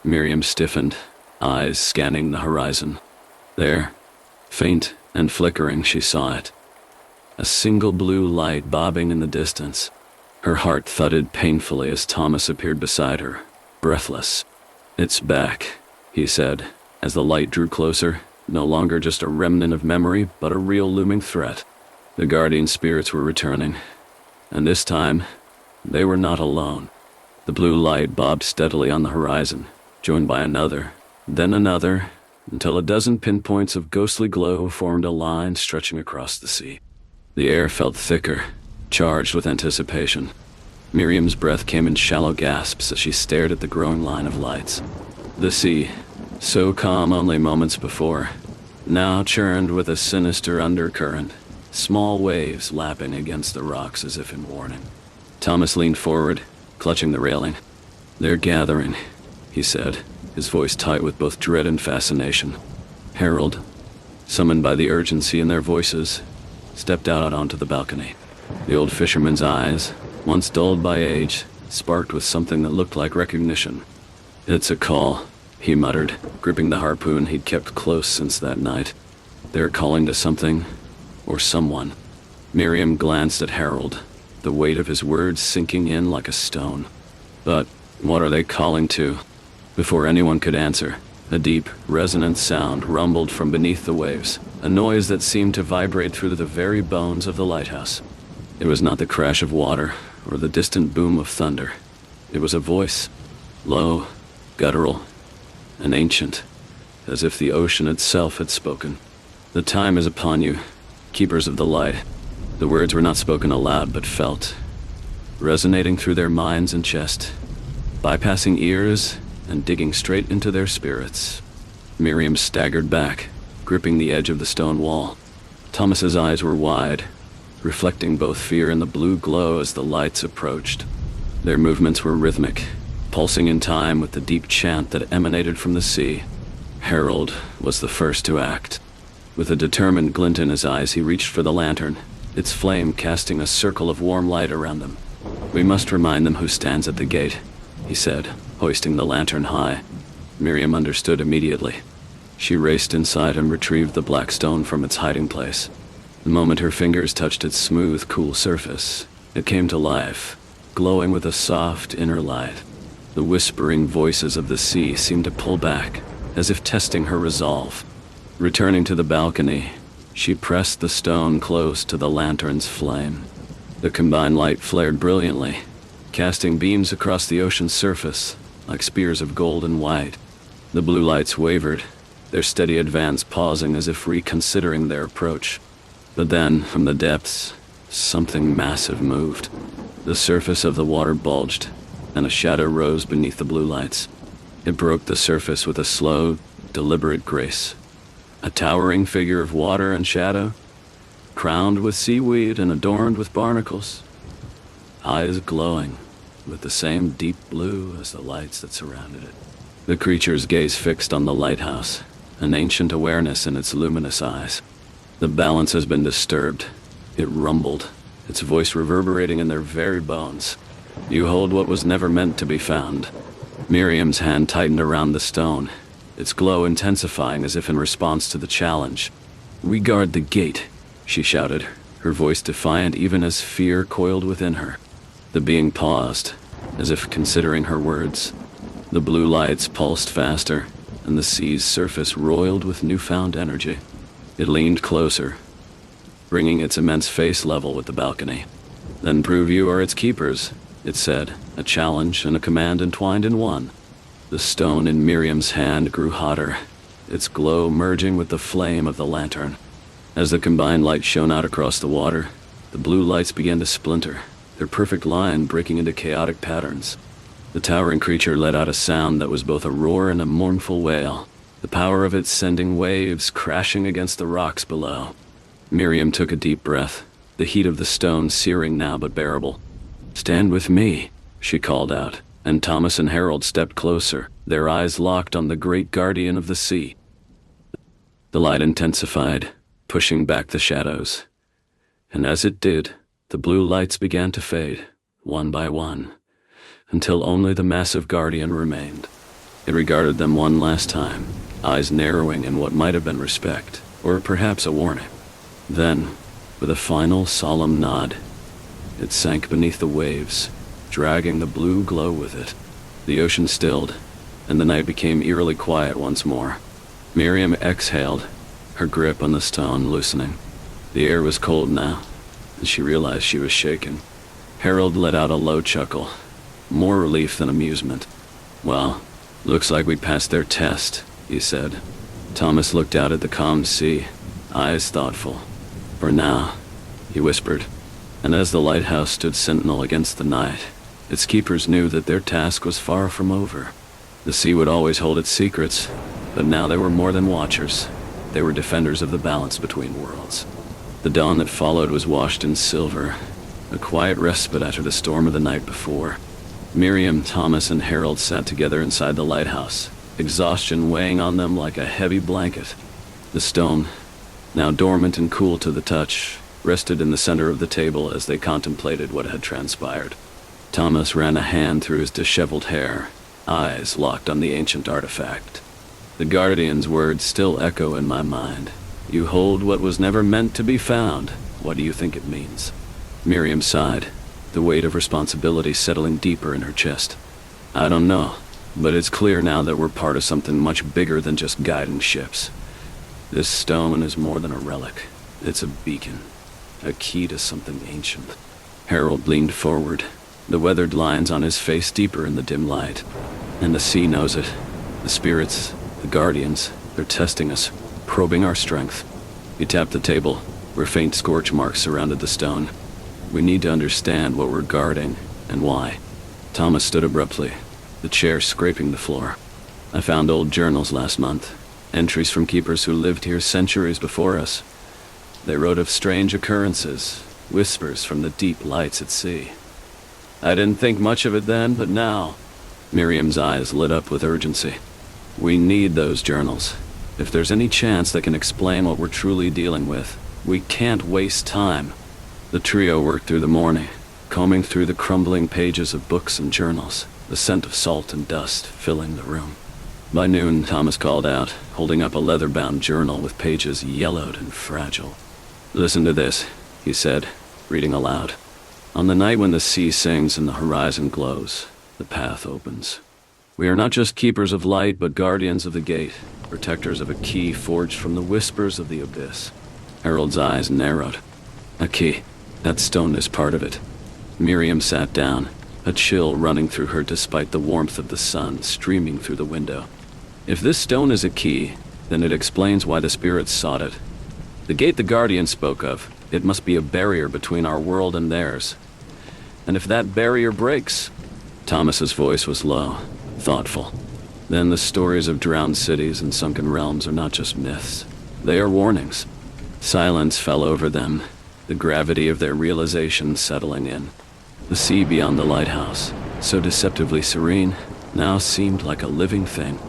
Miriam stiffened, eyes scanning the horizon. There, faint and flickering, she saw it. A single blue light bobbing in the distance. Her heart thudded painfully as Thomas appeared beside her, breathless. "It's back," he said, as the light drew closer, no longer just a remnant of memory, but a real looming threat. The guardian spirits were returning, and this time, they were not alone. The blue light bobbed steadily on the horizon, joined by another, then another, until a dozen pinpoints of ghostly glow formed a line stretching across the sea. The air felt thicker, charged with anticipation. Miriam's breath came in shallow gasps as she stared at the growing line of lights. The sea, so calm only moments before, now churned with a sinister undercurrent, small waves lapping against the rocks as if in warning. Thomas leaned forward, clutching the railing. "They're gathering," he said, his voice tight with both dread and fascination. Harold, summoned by the urgency in their voices, stepped out onto the balcony. The old fisherman's eyes, once dulled by age, sparked with something that looked like recognition. "It's a call," he muttered, gripping the harpoon he'd kept close since that night. "They're calling to something, or someone." Miriam glanced at Harold, the weight of his words sinking in like a stone. "But what are they calling to?" Before anyone could answer, a deep, resonant sound rumbled from beneath the waves, a noise that seemed to vibrate through the very bones of the lighthouse. It was not the crash of water or the distant boom of thunder. It was a voice, low, guttural, and ancient, as if the ocean itself had spoken. "The time is upon you, keepers of the light." The words were not spoken aloud but felt, resonating through their minds and chest, bypassing ears and digging straight into their spirits. Miriam staggered back, gripping the edge of the stone wall. Thomas's eyes were wide, reflecting both fear and the blue glow as the lights approached. Their movements were rhythmic, pulsing in time with the deep chant that emanated from the sea. Harold was the first to act. With a determined glint in his eyes, he reached for the lantern, its flame casting a circle of warm light around them. "We must remind them who stands at the gate," he said, hoisting the lantern high. Miriam understood immediately. She raced inside and retrieved the black stone from its hiding place. The moment her fingers touched its smooth, cool surface, it came to life, glowing with a soft inner light. The whispering voices of the sea seemed to pull back, as if testing her resolve. Returning to the balcony, she pressed the stone close to the lantern's flame. The combined light flared brilliantly, casting beams across the ocean's surface, like spears of gold and white. The blue lights wavered, their steady advance pausing as if reconsidering their approach. But then, from the depths, something massive moved. The surface of the water bulged, and a shadow rose beneath the blue lights. It broke the surface with a slow, deliberate grace. A towering figure of water and shadow, crowned with seaweed and adorned with barnacles. Eyes glowing with the same deep blue as the lights that surrounded it. The creature's gaze fixed on the lighthouse, an ancient awareness in its luminous eyes. "The balance has been disturbed," it rumbled, its voice reverberating in their very bones. "You hold what was never meant to be found." Miriam's hand tightened around the stone, its glow intensifying as if in response to the challenge. "We guard the gate," she shouted, her voice defiant even as fear coiled within her. The being paused, as if considering her words. The blue lights pulsed faster, and the sea's surface roiled with newfound energy. It leaned closer, bringing its immense face level with the balcony. "Then prove you are its keepers," it said, a challenge and a command entwined in one. The stone in Miriam's hand grew hotter, its glow merging with the flame of the lantern. As the combined light shone out across the water, the blue lights began to splinter, their perfect line breaking into chaotic patterns. The towering creature let out a sound that was both a roar and a mournful wail, the power of it sending waves crashing against the rocks below. Miriam took a deep breath, the heat of the stone searing now but bearable. "Stand with me," she called out, and Thomas and Harold stepped closer, their eyes locked on the great guardian of the sea. The light intensified, pushing back the shadows. And as it did, the blue lights began to fade, one by one, until only the massive guardian remained. It regarded them one last time, eyes narrowing in what might have been respect, or perhaps a warning. Then, with a final solemn nod, it sank beneath the waves, dragging the blue glow with it. The ocean stilled, and the night became eerily quiet once more. Miriam exhaled, her grip on the stone loosening. The air was cold now, and she realized she was shaking. Harold let out a low chuckle, more relief than amusement. "Well, looks like we passed their test," he said. Thomas looked out at the calm sea, eyes thoughtful. "For now," he whispered, and as the lighthouse stood sentinel against the night, its keepers knew that their task was far from over. The sea would always hold its secrets, but now they were more than watchers. They were defenders of the balance between worlds. The dawn that followed was washed in silver, a quiet respite after the storm of the night before. Miriam, Thomas, and Harold sat together inside the lighthouse, exhaustion weighing on them like a heavy blanket. The stone, now dormant and cool to the touch, rested in the center of the table as they contemplated what had transpired. Thomas ran a hand through his disheveled hair, eyes locked on the ancient artifact. "The Guardian's words still echo in my mind. You hold what was never meant to be found. What do you think it means?" Miriam sighed, the weight of responsibility settling deeper in her chest. "I don't know, but it's clear now that we're part of something much bigger than just guiding ships. This stone is more than a relic. It's a beacon, a key to something ancient." Harold leaned forward, the weathered lines on his face deeper in the dim light. "And the sea knows it. The spirits, the guardians, they're testing us, probing our strength." He tapped the table, where faint scorch marks surrounded the stone. "We need to understand what we're guarding, and why." Thomas stood abruptly, the chair scraping the floor. "I found old journals last month, entries from keepers who lived here centuries before us. They wrote of strange occurrences, whispers from the deep lights at sea. I didn't think much of it then, but now..." Miriam's eyes lit up with urgency. "We need those journals. If there's any chance that can explain what we're truly dealing with, we can't waste time." The trio worked through the morning, combing through the crumbling pages of books and journals, the scent of salt and dust filling the room. By noon, Thomas called out, holding up a leather-bound journal with pages yellowed and fragile. "Listen to this," he said, reading aloud. "On the night when the sea sings and the horizon glows, the path opens. We are not just keepers of light, but guardians of the gate, protectors of a key forged from the whispers of the abyss." Harold's eyes narrowed. "A key. That stone is part of it." Miriam sat down, a chill running through her despite the warmth of the sun streaming through the window. "If this stone is a key, then it explains why the spirits sought it. The gate the Guardian spoke of, it must be a barrier between our world and theirs. And if that barrier breaks..." Thomas's voice was low, thoughtful. "Then the stories of drowned cities and sunken realms are not just myths. They are warnings." Silence fell over them, the gravity of their realization settling in. The sea beyond the lighthouse, so deceptively serene, now seemed like a living thing,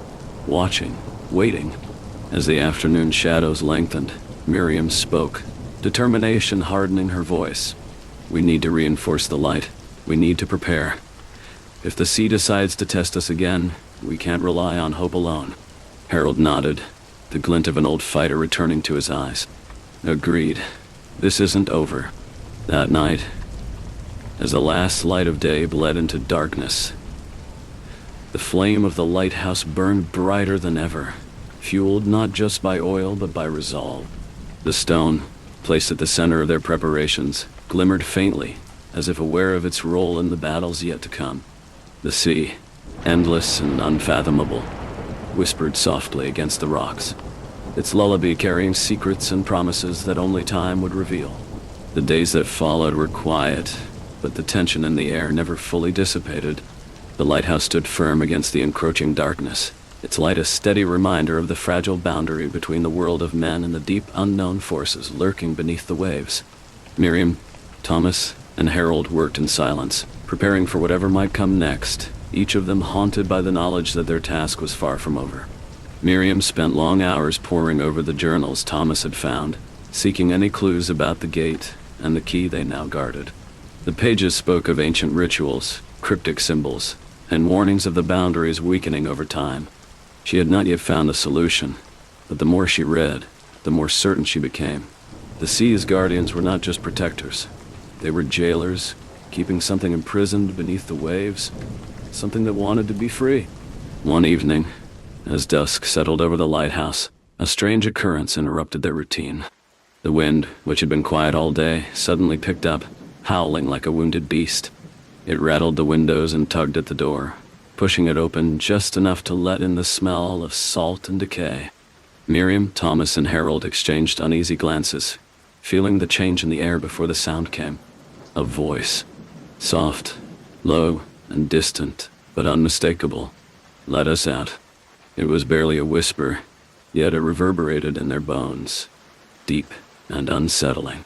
watching, waiting. As the afternoon shadows lengthened, Miriam spoke, determination hardening her voice. "We need to reinforce the light. We need to prepare. If the sea decides to test us again, we can't rely on hope alone." Harold nodded, the glint of an old fighter returning to his eyes. "Agreed. This isn't over." That night, as the last light of day bled into darkness, the flame of the lighthouse burned brighter than ever, fueled not just by oil but by resolve. The stone, placed at the center of their preparations, glimmered faintly, as if aware of its role in the battles yet to come. The sea, endless and unfathomable, whispered softly against the rocks, its lullaby carrying secrets and promises that only time would reveal. The days that followed were quiet, but the tension in the air never fully dissipated. The lighthouse stood firm against the encroaching darkness, its light a steady reminder of the fragile boundary between the world of men and the deep unknown forces lurking beneath the waves. Miriam, Thomas, and Harold worked in silence, preparing for whatever might come next, each of them haunted by the knowledge that their task was far from over. Miriam spent long hours poring over the journals Thomas had found, seeking any clues about the gate and the key they now guarded. The pages spoke of ancient rituals, cryptic symbols, and warnings of the boundaries weakening over time. She had not yet found a solution, but the more she read, the more certain she became. The sea's guardians were not just protectors. They were jailers, keeping something imprisoned beneath the waves, something that wanted to be free. One evening, as dusk settled over the lighthouse, a strange occurrence interrupted their routine. The wind, which had been quiet all day, suddenly picked up, howling like a wounded beast. It rattled the windows and tugged at the door, pushing it open just enough to let in the smell of salt and decay. Miriam, Thomas, and Harold exchanged uneasy glances, feeling the change in the air before the sound came. A voice, soft, low, and distant, but unmistakable. "Let us out." It was barely a whisper, yet it reverberated in their bones, deep and unsettling.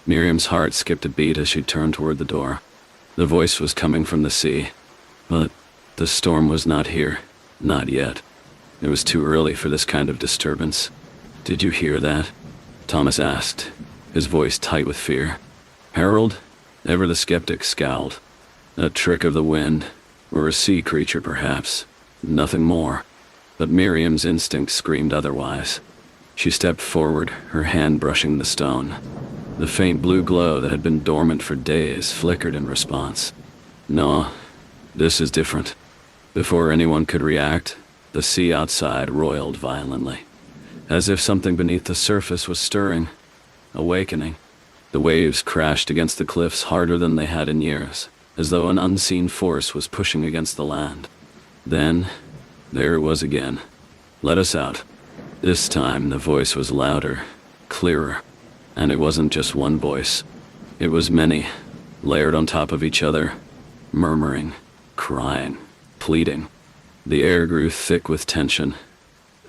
Miriam's heart skipped a beat as she turned toward the door. The voice was coming from the sea, but the storm was not here, not yet. It was too early for this kind of disturbance. "Did you hear that?" Thomas asked, his voice tight with fear. Harold, ever the skeptic, scowled. A trick of the wind, or a sea creature perhaps, nothing more. But Miriam's instinct screamed otherwise. She stepped forward, her hand brushing the stone. The faint blue glow that had been dormant for days flickered in response. "No, this is different." Before anyone could react, the sea outside roiled violently, as if something beneath the surface was stirring, awakening. The waves crashed against the cliffs harder than they had in years, as though an unseen force was pushing against the land. Then, there it was again. "Let us out." This time the voice was louder, clearer, and it wasn't just one voice. It was many, layered on top of each other, murmuring, crying, pleading. The air grew thick with tension,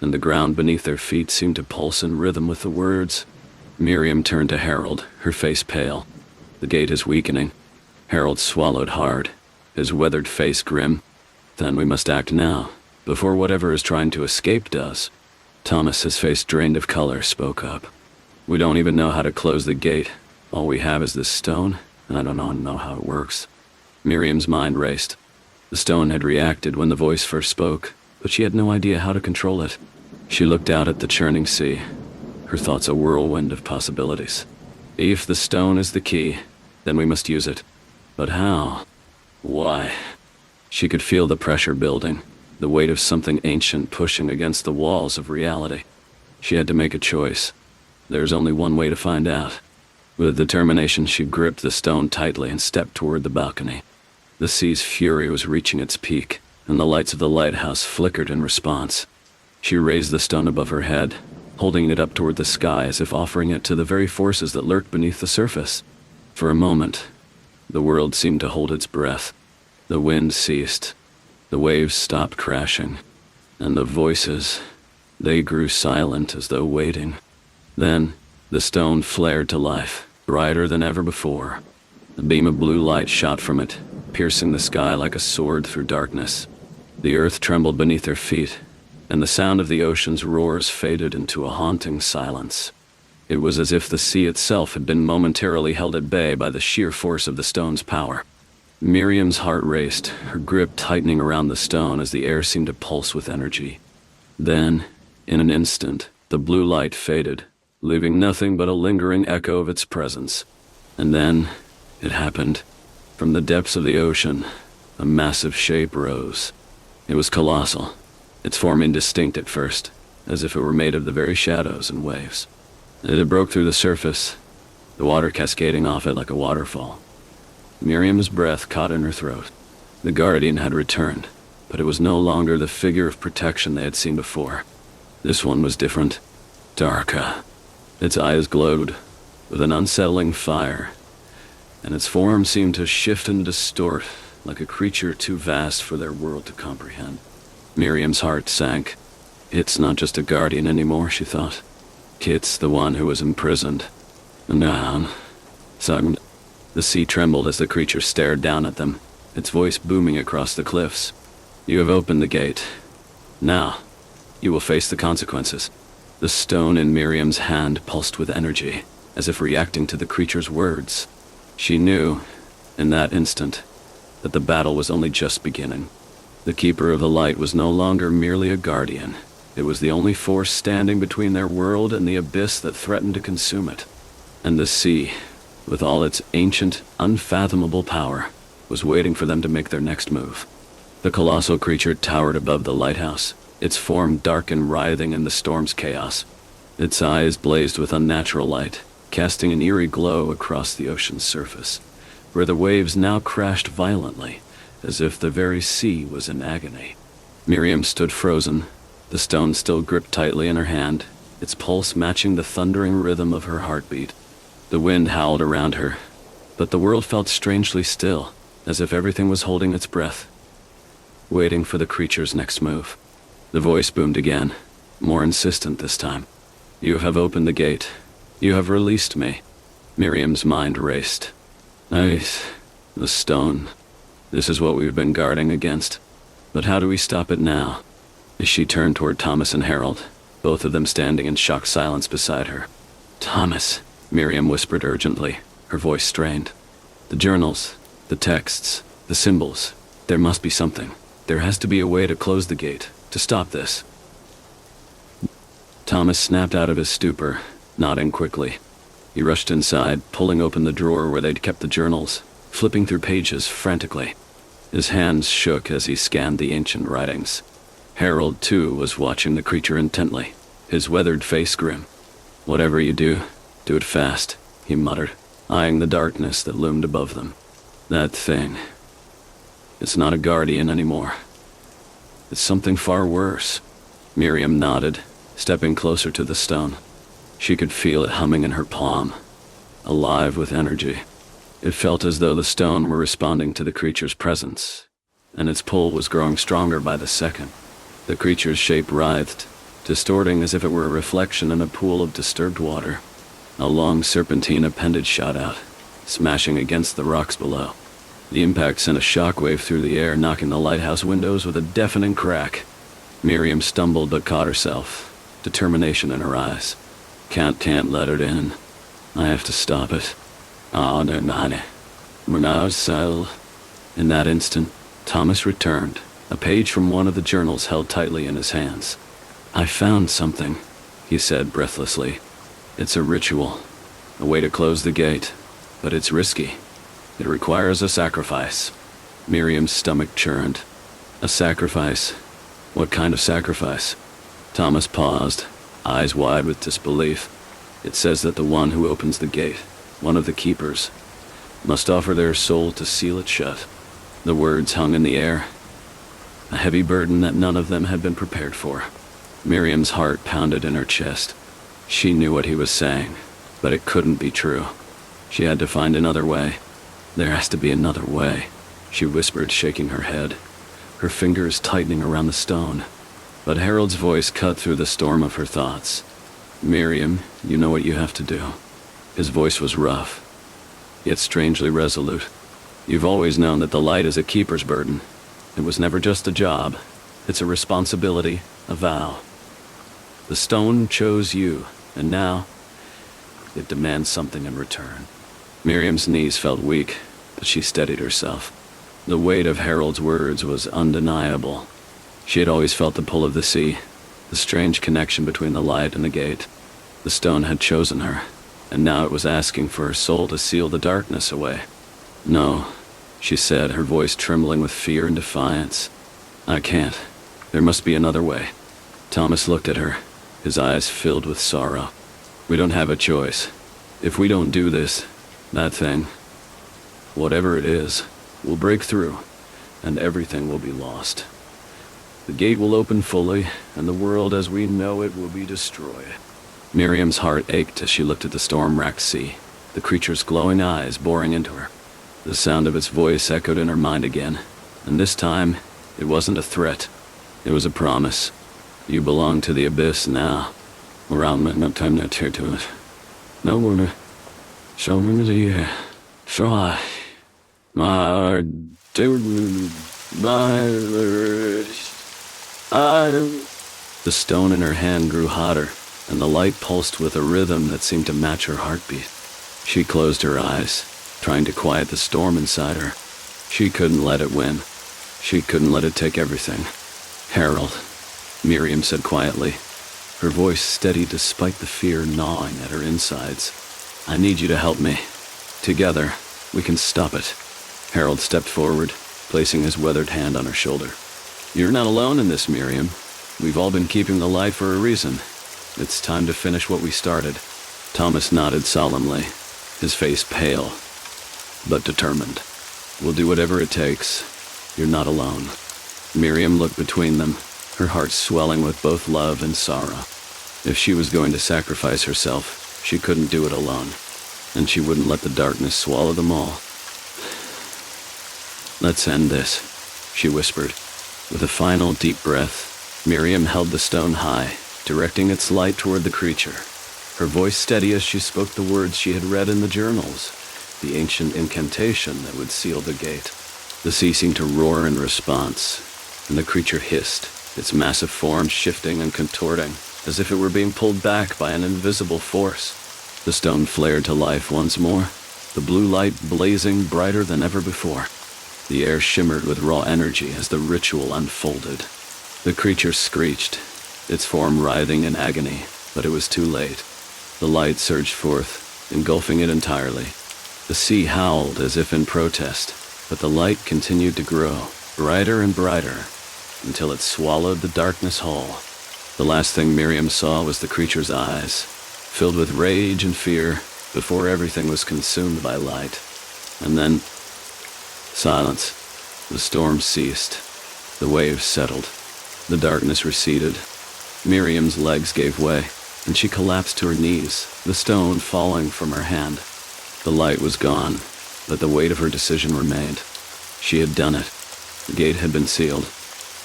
and the ground beneath their feet seemed to pulse in rhythm with the words. Miriam turned to Harold, her face pale. "The gate is weakening." Harold swallowed hard, his weathered face grim. "Then we must act now, before whatever is trying to escape does." Thomas, his face drained of color, spoke up. "We don't even know how to close the gate. All we have is this stone, and I don't know how it works." Miriam's mind raced. The stone had reacted when the voice first spoke, but she had no idea how to control it. She looked out at the churning sea, her thoughts a whirlwind of possibilities. If the stone is the key, then we must use it. But how? Why? She could feel the pressure building, the weight of something ancient pushing against the walls of reality. She had to make a choice. There's only one way to find out. With determination, she gripped the stone tightly and stepped toward the balcony. The sea's fury was reaching its peak, and the lights of the lighthouse flickered in response. She raised the stone above her head, holding it up toward the sky as if offering it to the very forces that lurked beneath the surface. For a moment, the world seemed to hold its breath. The wind ceased, the waves stopped crashing, and the voices, they grew silent as though waiting. Then, the stone flared to life, brighter than ever before. A beam of blue light shot from it, piercing the sky like a sword through darkness. The earth trembled beneath their feet, and the sound of the ocean's roars faded into a haunting silence. It was as if the sea itself had been momentarily held at bay by the sheer force of the stone's power. Miriam's heart raced, her grip tightening around the stone as the air seemed to pulse with energy. Then, in an instant, the blue light faded, leaving nothing but a lingering echo of its presence. And then, it happened. From the depths of the ocean, a massive shape rose. It was colossal, its form indistinct at first, as if it were made of the very shadows and waves. It broke through the surface, the water cascading off it like a waterfall. Miriam's breath caught in her throat. The guardian had returned, but it was no longer the figure of protection they had seen before. This one was different, darker. Its eyes glowed with an unsettling fire, and its form seemed to shift and distort like a creature too vast for their world to comprehend. Miriam's heart sank. It's not just a guardian anymore, she thought. Kit's the one who was imprisoned. Now, the sea trembled as the creature stared down at them, its voice booming across the cliffs. "You have opened the gate. Now." You will face the consequences. The stone in Miriam's hand pulsed with energy, as if reacting to the creature's words. She knew, in that instant, that the battle was only just beginning. The Keeper of the Light was no longer merely a guardian. It was the only force standing between their world and the abyss that threatened to consume it. And the sea, with all its ancient, unfathomable power, was waiting for them to make their next move. The colossal creature towered above the lighthouse, its form dark and writhing in the storm's chaos. Its eyes blazed with unnatural light, casting an eerie glow across the ocean's surface, where the waves now crashed violently, as if the very sea was in agony. Miriam stood frozen, the stone still gripped tightly in her hand, its pulse matching the thundering rhythm of her heartbeat. The wind howled around her, but the world felt strangely still, as if everything was holding its breath, waiting for the creature's next move. The voice boomed again, more insistent this time. "You have opened the gate. You have released me." Miriam's mind raced. Nice. The stone. This is what we've been guarding against. But how do we stop it now? As she turned toward Thomas and Harold, both of them standing in shocked silence beside her. "Thomas," Miriam whispered urgently, her voice strained. "The journals, the texts, the symbols. There must be something. There has to be a way to close the gate, to stop this." Thomas snapped out of his stupor, nodding quickly. He rushed inside, pulling open the drawer where they'd kept the journals, flipping through pages frantically. His hands shook as he scanned the ancient writings. Harold, too, was watching the creature intently, his weathered face grim. "Whatever you do, do it fast," he muttered, eyeing the darkness that loomed above them. "That thing. It's not a guardian anymore. It's something far worse." Miriam nodded, stepping closer to the stone. She could feel it humming in her palm, alive with energy. It felt as though the stone were responding to the creature's presence, and its pull was growing stronger by the second. The creature's shape writhed, distorting as if it were a reflection in a pool of disturbed water. A long serpentine appendage shot out, smashing against the rocks below. The impact sent a shockwave through the air, knocking the lighthouse windows with a deafening crack. Miriam stumbled but caught herself, determination in her eyes. Can't let it in. I have to stop it. Oh, no, Nani. We're now so." In that instant, Thomas returned, a page from one of the journals held tightly in his hands. "I found something," he said breathlessly. "It's a ritual, a way to close the gate, but it's risky. It requires a sacrifice." Miriam's stomach churned. "A sacrifice? What kind of sacrifice?" Thomas paused, eyes wide with disbelief. "It says that the one who opens the gate, one of the keepers, must offer their soul to seal it shut." The words hung in the air, a heavy burden that none of them had been prepared for. Miriam's heart pounded in her chest. She knew what he was saying, but it couldn't be true. She had to find another way. "There has to be another way," she whispered, shaking her head, her fingers tightening around the stone. But Harold's voice cut through the storm of her thoughts. "Miriam, you know what you have to do." His voice was rough, yet strangely resolute. "You've always known that the light is a keeper's burden. It was never just a job. It's a responsibility, a vow. The stone chose you, and now it demands something in return." Miriam's knees felt weak, but she steadied herself. The weight of Harold's words was undeniable. She had always felt the pull of the sea, the strange connection between the light and the gate. The stone had chosen her, and now it was asking for her soul to seal the darkness away. "No," she said, her voice trembling with fear and defiance. "I can't. There must be another way." Thomas looked at her, his eyes filled with sorrow. "We don't have a choice. If we don't do this, that thing, whatever it is, will break through, and everything will be lost. The gate will open fully, and the world as we know it will be destroyed." Miriam's heart ached as she looked at the storm-racked sea, the creature's glowing eyes boring into her. The sound of its voice echoed in her mind again, and this time, it wasn't a threat. It was a promise. "You belong to the abyss now. Around me, no time to tear to it. No more. Show me the try. My dear, my I The stone in her hand grew hotter, and the light pulsed with a rhythm that seemed to match her heartbeat. She closed her eyes, trying to quiet the storm inside her. She couldn't let it win. She couldn't let it take everything. "Harold," Miriam said quietly, her voice steady despite the fear gnawing at her insides. "I need you to help me. Together, we can stop it." Harold stepped forward, placing his weathered hand on her shoulder. "You're not alone in this, Miriam. We've all been keeping the light for a reason. It's time to finish what we started." Thomas nodded solemnly, his face pale, but determined. "We'll do whatever it takes. You're not alone." Miriam looked between them, her heart swelling with both love and sorrow. If she was going to sacrifice herself, she couldn't do it alone, and she wouldn't let the darkness swallow them all. "Let's end this," she whispered. With a final deep breath, Miriam held the stone high, directing its light toward the creature, her voice steady as she spoke the words she had read in the journals, the ancient incantation that would seal the gate. The sea seemed to roar in response, and the creature hissed, its massive form shifting and contorting, as if it were being pulled back by an invisible force. The stone flared to life once more, the blue light blazing brighter than ever before. The air shimmered with raw energy as the ritual unfolded. The creature screeched, its form writhing in agony, but it was too late. The light surged forth, engulfing it entirely. The sea howled as if in protest, but the light continued to grow, brighter and brighter, until it swallowed the darkness whole. The last thing Miriam saw was the creature's eyes, filled with rage and fear, before everything was consumed by light. And then, silence. The storm ceased. The waves settled. The darkness receded. Miriam's legs gave way, and she collapsed to her knees, the stone falling from her hand. The light was gone, but the weight of her decision remained. She had done it. The gate had been sealed.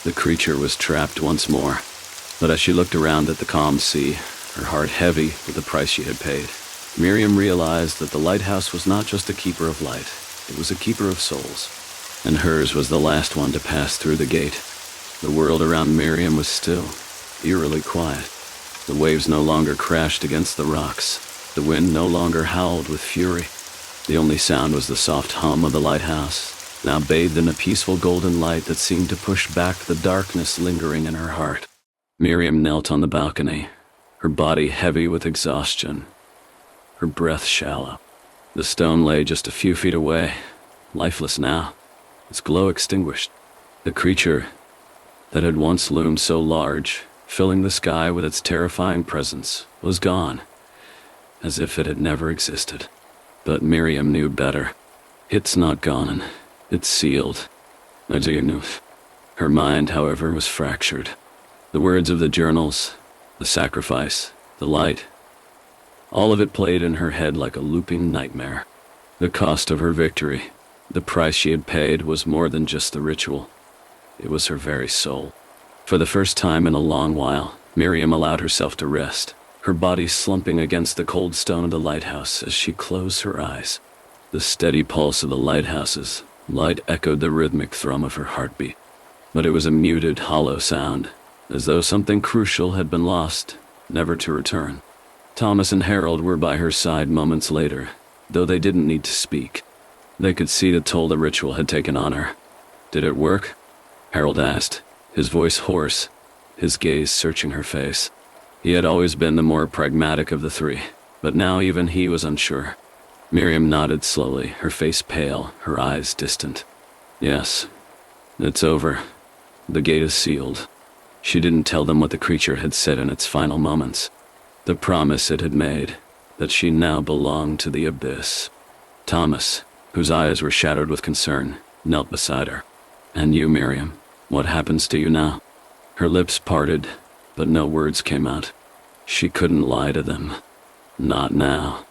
The creature was trapped once more. But as she looked around at the calm sea, her heart heavy with the price she had paid, Miriam realized that the lighthouse was not just a keeper of light, it was a keeper of souls. And hers was the last one to pass through the gate. The world around Miriam was still, eerily quiet. The waves no longer crashed against the rocks. The wind no longer howled with fury. The only sound was the soft hum of the lighthouse, now bathed in a peaceful golden light that seemed to push back the darkness lingering in her heart. Miriam knelt on the balcony, her body heavy with exhaustion, her breath shallow. The stone lay just a few feet away, lifeless now, its glow extinguished. The creature that had once loomed so large, filling the sky with its terrifying presence, was gone, as if it had never existed. But Miriam knew better. It's not gone, it's sealed. Her mind, however, was fractured. The words of the journals, the sacrifice, the light, all of it played in her head like a looping nightmare. The cost of her victory, the price she had paid, was more than just the ritual. It was her very soul. For the first time in a long while, Miriam allowed herself to rest, her body slumping against the cold stone of the lighthouse as she closed her eyes. The steady pulse of the lighthouse's light echoed the rhythmic thrum of her heartbeat, but it was a muted, hollow sound, as though something crucial had been lost, never to return. Thomas and Harold were by her side moments later, though they didn't need to speak. They could see the toll the ritual had taken on her. "Did it work?" Harold asked, his voice hoarse, his gaze searching her face. He had always been the more pragmatic of the three, but now even he was unsure. Miriam nodded slowly, her face pale, her eyes distant. "Yes, it's over. The gate is sealed." She didn't tell them what the creature had said in its final moments, the promise it had made, that she now belonged to the abyss. Thomas, whose eyes were shadowed with concern, knelt beside her. "And you, Miriam, what happens to you now?" Her lips parted, but no words came out. She couldn't lie to them. Not now.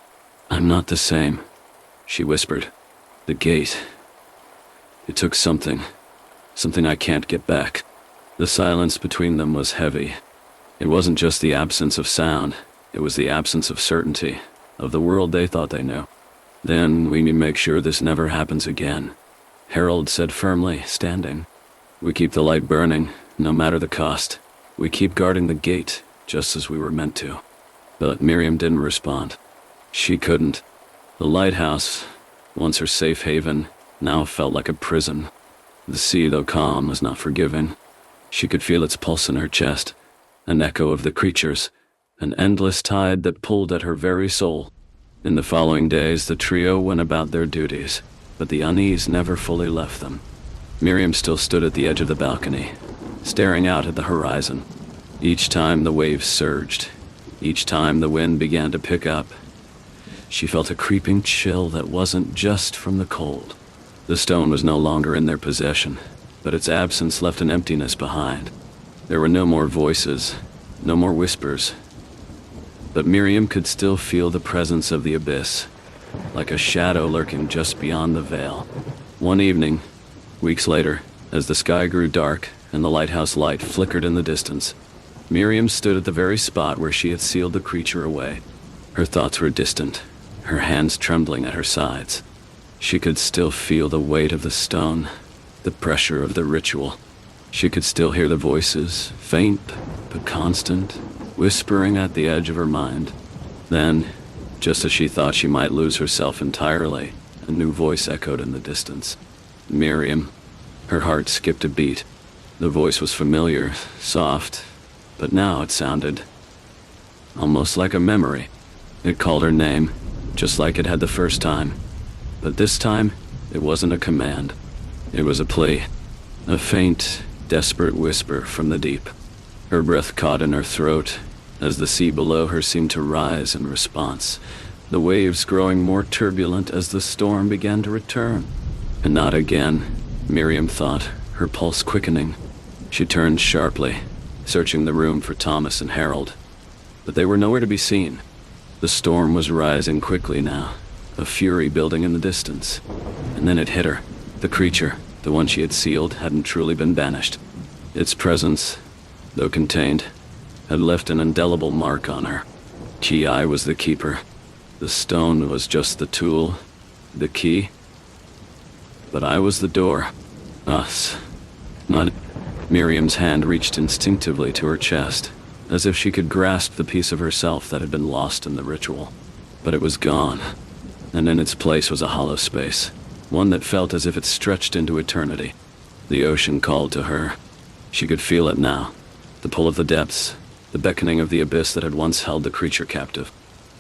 "I'm not the same," she whispered. "The gate. It took something I can't get back." The silence between them was heavy. It wasn't just the absence of sound, it was the absence of certainty, of the world they thought they knew. "Then we need to make sure this never happens again," Harold said firmly, standing. "We keep the light burning, no matter the cost. We keep guarding the gate, just as we were meant to." But Miriam didn't respond. She couldn't. The lighthouse, once her safe haven, now felt like a prison. The sea, though calm, was not forgiving. She could feel its pulse in her chest, an echo of the creatures, an endless tide that pulled at her very soul. In the following days, the trio went about their duties, but the unease never fully left them. Miriam still stood at the edge of the balcony, staring out at the horizon. Each time the waves surged, each time the wind began to pick up, she felt a creeping chill that wasn't just from the cold. The stone was no longer in their possession, but its absence left an emptiness behind. There were no more voices, no more whispers. But Miriam could still feel the presence of the abyss, like a shadow lurking just beyond the veil. One evening, weeks later, as the sky grew dark and the lighthouse light flickered in the distance, Miriam stood at the very spot where she had sealed the creature away. Her thoughts were distant, her hands trembling at her sides. She could still feel the weight of the stone, the pressure of the ritual. She could still hear the voices, faint but constant, whispering at the edge of her mind. Then, just as she thought she might lose herself entirely, a new voice echoed in the distance. Miriam. Her heart skipped a beat. The voice was familiar, soft, but now it sounded almost like a memory. It called her name, just like it had the first time. But this time, it wasn't a command. It was a plea, a faint, desperate whisper from the deep. Her breath caught in her throat as the sea below her seemed to rise in response, the waves growing more turbulent as the storm began to return. And not again, Miriam thought, her pulse quickening. She turned sharply, searching the room for Thomas and Harold. But they were nowhere to be seen. The storm was rising quickly now, a fury building in the distance. And then it hit her. The creature, the one she had sealed, hadn't truly been banished. Its presence, though contained, had left an indelible mark on her. Ki was the keeper. The stone was just the tool, the key. But I was the door. Us. Not... Miriam's hand reached instinctively to her chest, as if she could grasp the piece of herself that had been lost in the ritual. But it was gone, and in its place was a hollow space, one that felt as if it stretched into eternity. The ocean called to her. She could feel it now, the pull of the depths, the beckoning of the abyss that had once held the creature captive.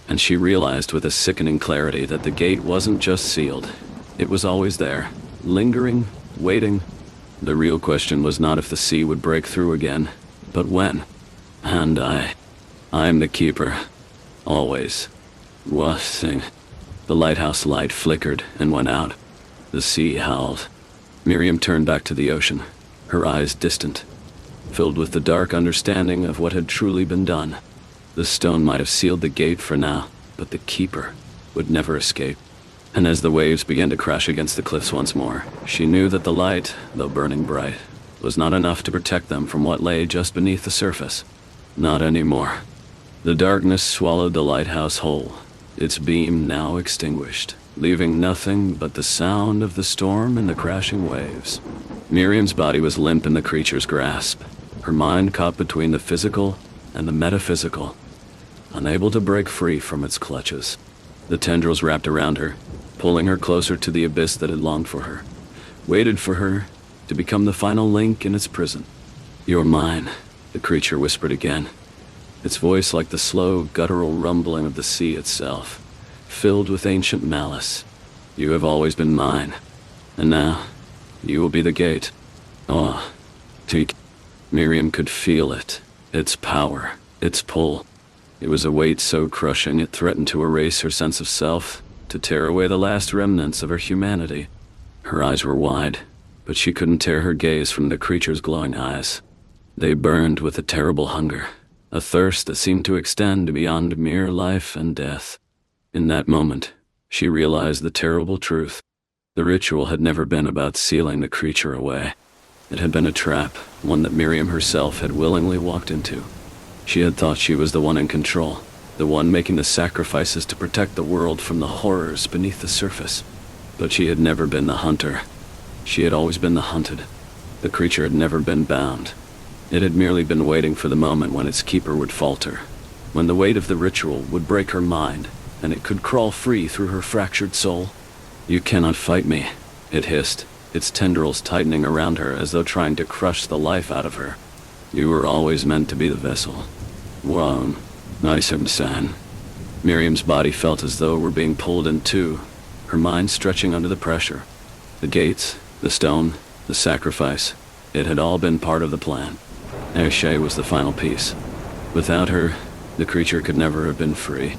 And she realized with a sickening clarity that the gate wasn't just sealed. It was always there, lingering, waiting. The real question was not if the sea would break through again, but when. And I'm the keeper. Always. Watching. The lighthouse light flickered and went out. The sea howled. Miriam turned back to the ocean, her eyes distant, filled with the dark understanding of what had truly been done. The stone might have sealed the gate for now, but the keeper would never escape. And as the waves began to crash against the cliffs once more, she knew that the light, though burning bright, was not enough to protect them from what lay just beneath the surface. Not anymore. The darkness swallowed the lighthouse whole, its beam now extinguished, leaving nothing but the sound of the storm and the crashing waves. Miriam's body was limp in the creature's grasp, her mind caught between the physical and the metaphysical, unable to break free from its clutches. The tendrils wrapped around her, pulling her closer to the abyss that had longed for her, waited for her to become the final link in its prison. "You're mine," the creature whispered again, its voice like the slow, guttural rumbling of the sea itself, filled with ancient malice. "You have always been mine, and now you will be the gate." Oh, Miriam could feel it, its power, its pull. It was a weight so crushing it threatened to erase her sense of self, to tear away the last remnants of her humanity. Her eyes were wide, but she couldn't tear her gaze from the creature's glowing eyes. They burned with a terrible hunger, a thirst that seemed to extend beyond mere life and death. In that moment, she realized the terrible truth. The ritual had never been about sealing the creature away. It had been a trap, one that Miriam herself had willingly walked into. She had thought she was the one in control, the one making the sacrifices to protect the world from the horrors beneath the surface. But she had never been the hunter. She had always been the hunted. The creature had never been bound. It had merely been waiting for the moment when its keeper would falter, when the weight of the ritual would break her mind, and it could crawl free through her fractured soul. "You cannot fight me," it hissed, its tendrils tightening around her as though trying to crush the life out of her. "You were always meant to be the vessel." "Whoa, nice and san." Miriam's body felt as though it were being pulled in two, her mind stretching under the pressure. The gates, the stone, the sacrifice, it had all been part of the plan. Aisha was the final piece. Without her, the creature could never have been free.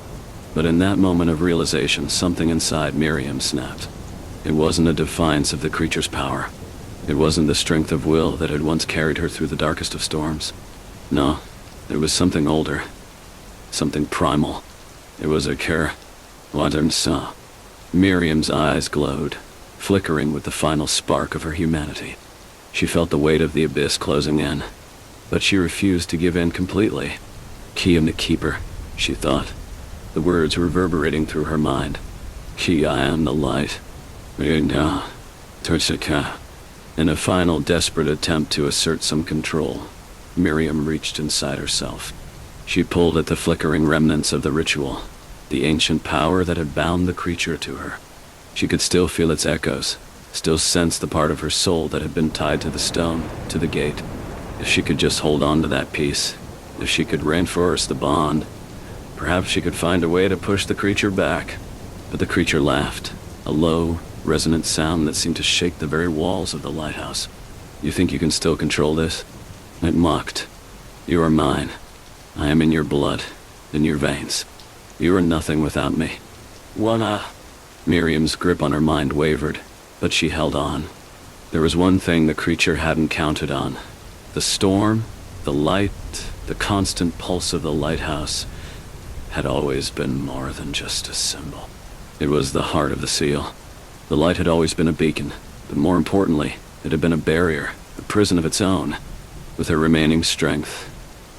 But in that moment of realization, something inside Miriam snapped. It wasn't a defiance of the creature's power. It wasn't the strength of will that had once carried her through the darkest of storms. No, it was something older, something primal. It was a cure. Modern saw. Miriam's eyes glowed, flickering with the final spark of her humanity. She felt the weight of the abyss closing in, but she refused to give in completely. "Ki-am the Keeper," she thought, the words reverberating through her mind. "Ki, I am the light." In a final desperate attempt to assert some control, Miriam reached inside herself. She pulled at the flickering remnants of the ritual, the ancient power that had bound the creature to her. She could still feel its echoes, still sense the part of her soul that had been tied to the stone, to the gate. If she could just hold on to that piece, if she could reinforce the bond, perhaps she could find a way to push the creature back. But the creature laughed, a low, resonant sound that seemed to shake the very walls of the lighthouse. "You think you can still control this?" It mocked. "You are mine. I am in your blood, in your veins. You are nothing without me." Miriam's grip on her mind wavered, but she held on. There was one thing the creature hadn't counted on. The storm, the light, the constant pulse of the lighthouse had always been more than just a symbol. It was the heart of the seal. The light had always been a beacon, but more importantly, it had been a barrier, a prison of its own. With her remaining strength,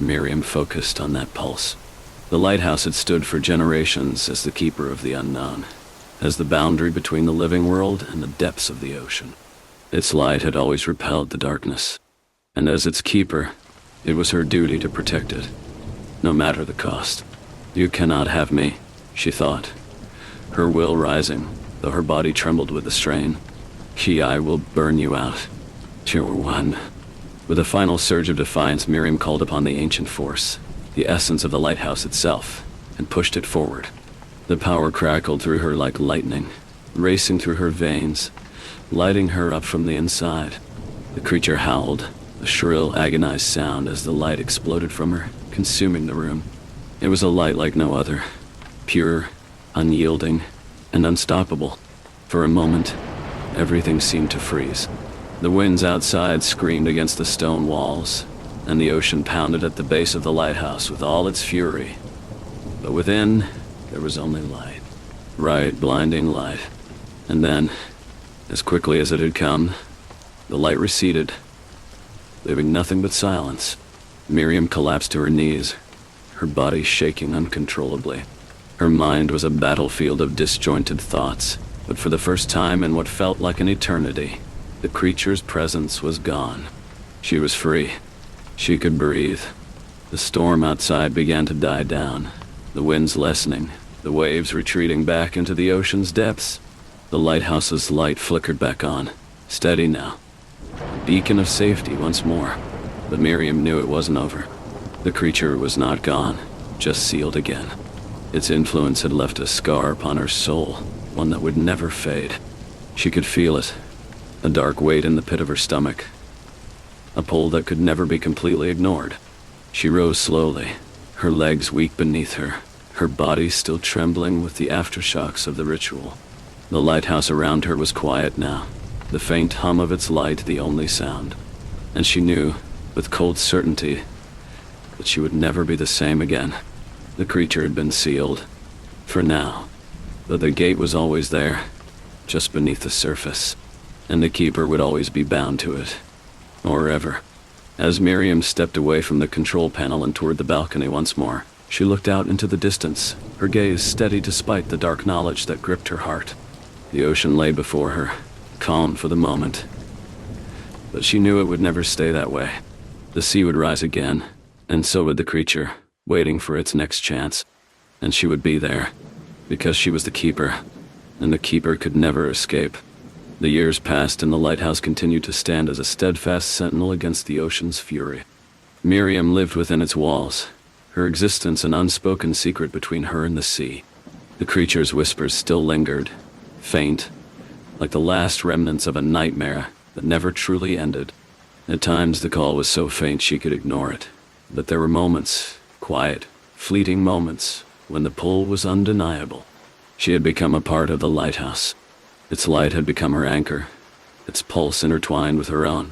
Miriam focused on that pulse. The lighthouse had stood for generations as the keeper of the unknown, as the boundary between the living world and the depths of the ocean. Its light had always repelled the darkness, and as its keeper, it was her duty to protect it, no matter the cost. "You cannot have me," she thought, her will rising, though her body trembled with the strain. "Ki, I will burn you out. You're one." With a final surge of defiance, Miriam called upon the ancient force, the essence of the lighthouse itself, and pushed it forward. The power crackled through her like lightning, racing through her veins, lighting her up from the inside. The creature howled, a shrill, agonized sound as the light exploded from her, consuming the room. It was a light like no other, pure, unyielding, and unstoppable. For a moment, everything seemed to freeze. The winds outside screamed against the stone walls, and the ocean pounded at the base of the lighthouse with all its fury. But within, there was only light. Bright, blinding light. And then, as quickly as it had come, the light receded, leaving nothing but silence. Miriam collapsed to her knees, her body shaking uncontrollably. Her mind was a battlefield of disjointed thoughts, but for the first time in what felt like an eternity, the creature's presence was gone. She was free. She could breathe. The storm outside began to die down, the winds lessening, the waves retreating back into the ocean's depths. The lighthouse's light flickered back on, steady now, a beacon of safety once more. But Miriam knew it wasn't over. The creature was not gone, just sealed again. Its influence had left a scar upon her soul, one that would never fade. She could feel it, a dark weight in the pit of her stomach, a pull that could never be completely ignored. She rose slowly, her legs weak beneath her body still trembling with the aftershocks of the ritual. The lighthouse around her was quiet now, the faint hum of its light the only sound. And she knew, with cold certainty, that she would never be the same again. The creature had been sealed, for now, but the gate was always there, just beneath the surface, and the keeper would always be bound to it, or ever. As Miriam stepped away from the control panel and toward the balcony once more, she looked out into the distance, her gaze steady despite the dark knowledge that gripped her heart. The ocean lay before her, calm for the moment, but she knew it would never stay that way. The sea would rise again, and so would the creature, waiting for its next chance. And she would be there, because she was the keeper, and the keeper could never escape. The years passed, and the lighthouse continued to stand as a steadfast sentinel against the ocean's fury. Miriam lived within its walls, her existence an unspoken secret between her and the sea. The creature's whispers still lingered, faint, like the last remnants of a nightmare that never truly ended. At times the call was so faint she could ignore it, but there were moments, quiet, fleeting moments, when the pull was undeniable. She had become a part of the lighthouse. Its light had become her anchor, its pulse intertwined with her own.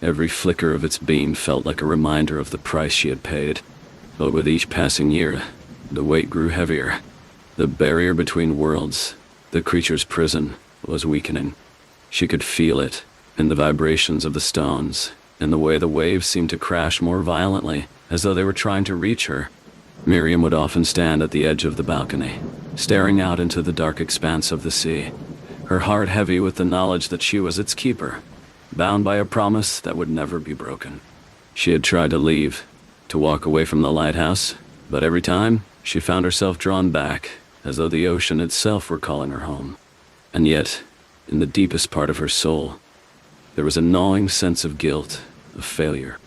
Every flicker of its beam felt like a reminder of the price she had paid. But with each passing year, the weight grew heavier. The barrier between worlds, the creature's prison, was weakening. She could feel it, in the vibrations of the stones, in the way the waves seemed to crash more violently, as though they were trying to reach her. Miriam would often stand at the edge of the balcony, staring out into the dark expanse of the sea, her heart heavy with the knowledge that she was its keeper, bound by a promise that would never be broken. She had tried to leave, to walk away from the lighthouse, but every time, she found herself drawn back, as though the ocean itself were calling her home. And yet, in the deepest part of her soul, there was a gnawing sense of guilt, of failure.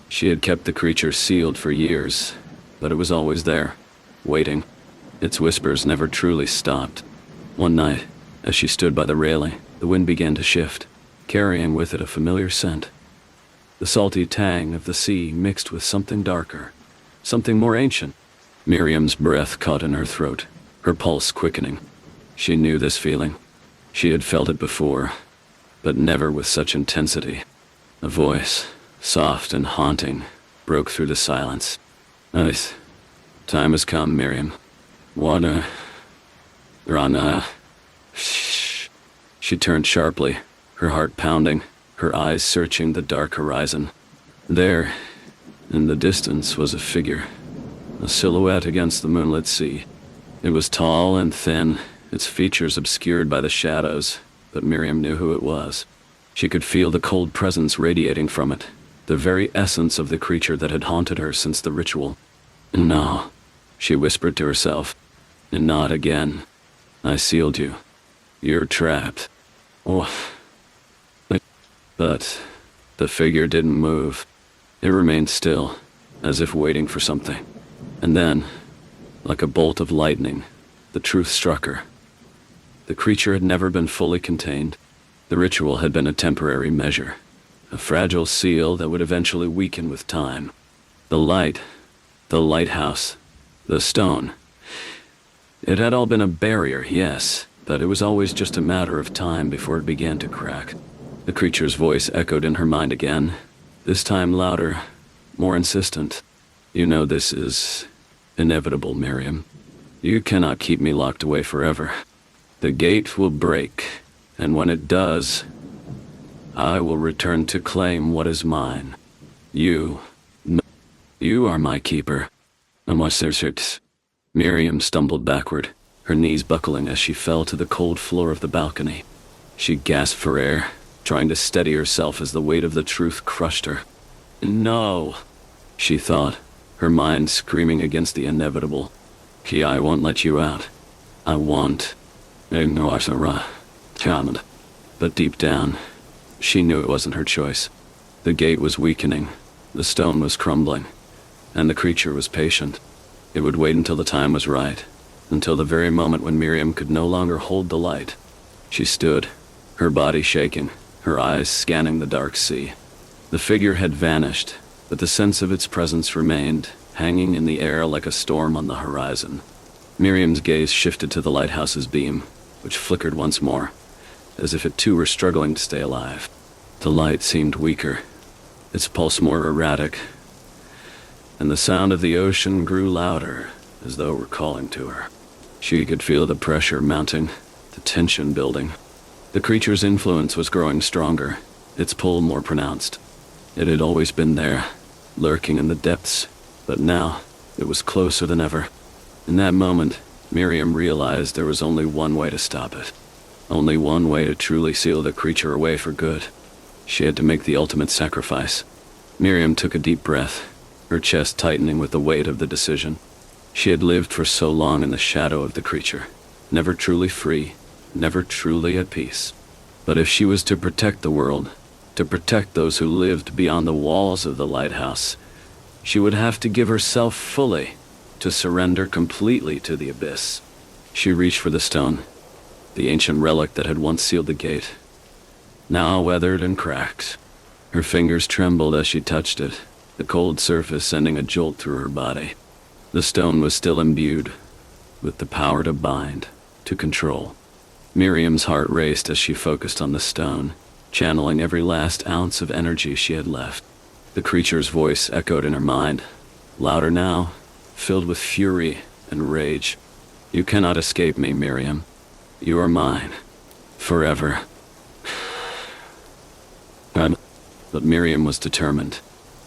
She had kept the creature sealed for years, but it was always there, waiting. Its whispers never truly stopped. One night, as she stood by the railing, the wind began to shift, carrying with it a familiar scent. The salty tang of the sea mixed with something darker, something more ancient. Miriam's breath caught in her throat, her pulse quickening. She knew this feeling. She had felt it before, but never with such intensity. A voice, soft and haunting, broke through the silence. Time has come, Miriam. Water. Rana. Shh. She turned sharply, her heart pounding, her eyes searching the dark horizon. There, in the distance, was a figure, a silhouette against the moonlit sea. It was tall and thin, its features obscured by the shadows, but Miriam knew who it was. She could feel the cold presence radiating from it, the very essence of the creature that had haunted her since the ritual. No, she whispered to herself. Not again. I sealed you. You're trapped. Oh. But the figure didn't move. It remained still, as if waiting for something. And then, like a bolt of lightning, the truth struck her. The creature had never been fully contained. The ritual had been a temporary measure, a fragile seal that would eventually weaken with time. The light, the lighthouse, the stone. It had all been a barrier, yes, but it was always just a matter of time before it began to crack. The creature's voice echoed in her mind again, this time louder, more insistent. You know this is inevitable, Miriam. You cannot keep me locked away forever. The gate will break, and when it does, I will return to claim what is mine. You are my keeper. Miriam stumbled backward, her knees buckling as she fell to the cold floor of the balcony. She gasped for air, trying to steady herself as the weight of the truth crushed her. No, she thought, her mind screaming against the inevitable. I won't let you out. I won't. But deep down, she knew it wasn't her choice. The gate was weakening, the stone was crumbling, and the creature was patient. It would wait until the time was right, until the very moment when Miriam could no longer hold the light. She stood, her body shaking, her eyes scanning the dark sea. The figure had vanished, but the sense of its presence remained, hanging in the air like a storm on the horizon. Miriam's gaze shifted to the lighthouse's beam, which flickered once more, as if it too were struggling to stay alive. The light seemed weaker, its pulse more erratic, and the sound of the ocean grew louder, as though it were calling to her. She could feel the pressure mounting, the tension building. The creature's influence was growing stronger, its pull more pronounced. It had always been there, lurking in the depths, but now it was closer than ever. In that moment, Miriam realized there was only one way to stop it. Only one way to truly seal the creature away for good. She had to make the ultimate sacrifice. Miriam took a deep breath, her chest tightening with the weight of the decision. She had lived for so long in the shadow of the creature, never truly free, never truly at peace. But if she was to protect the world, to protect those who lived beyond the walls of the lighthouse, she would have to give herself fully, to surrender completely to the abyss. She reached for the stone, the ancient relic that had once sealed the gate, now weathered and cracked. Her fingers trembled as she touched it, the cold surface sending a jolt through her body. The stone was still imbued with the power to bind, to control. Miriam's heart raced as she focused on the stone, channeling every last ounce of energy she had left. The creature's voice echoed in her mind, louder now, filled with fury and rage. "You cannot escape me, Miriam. You are mine. Forever." But Miriam was determined.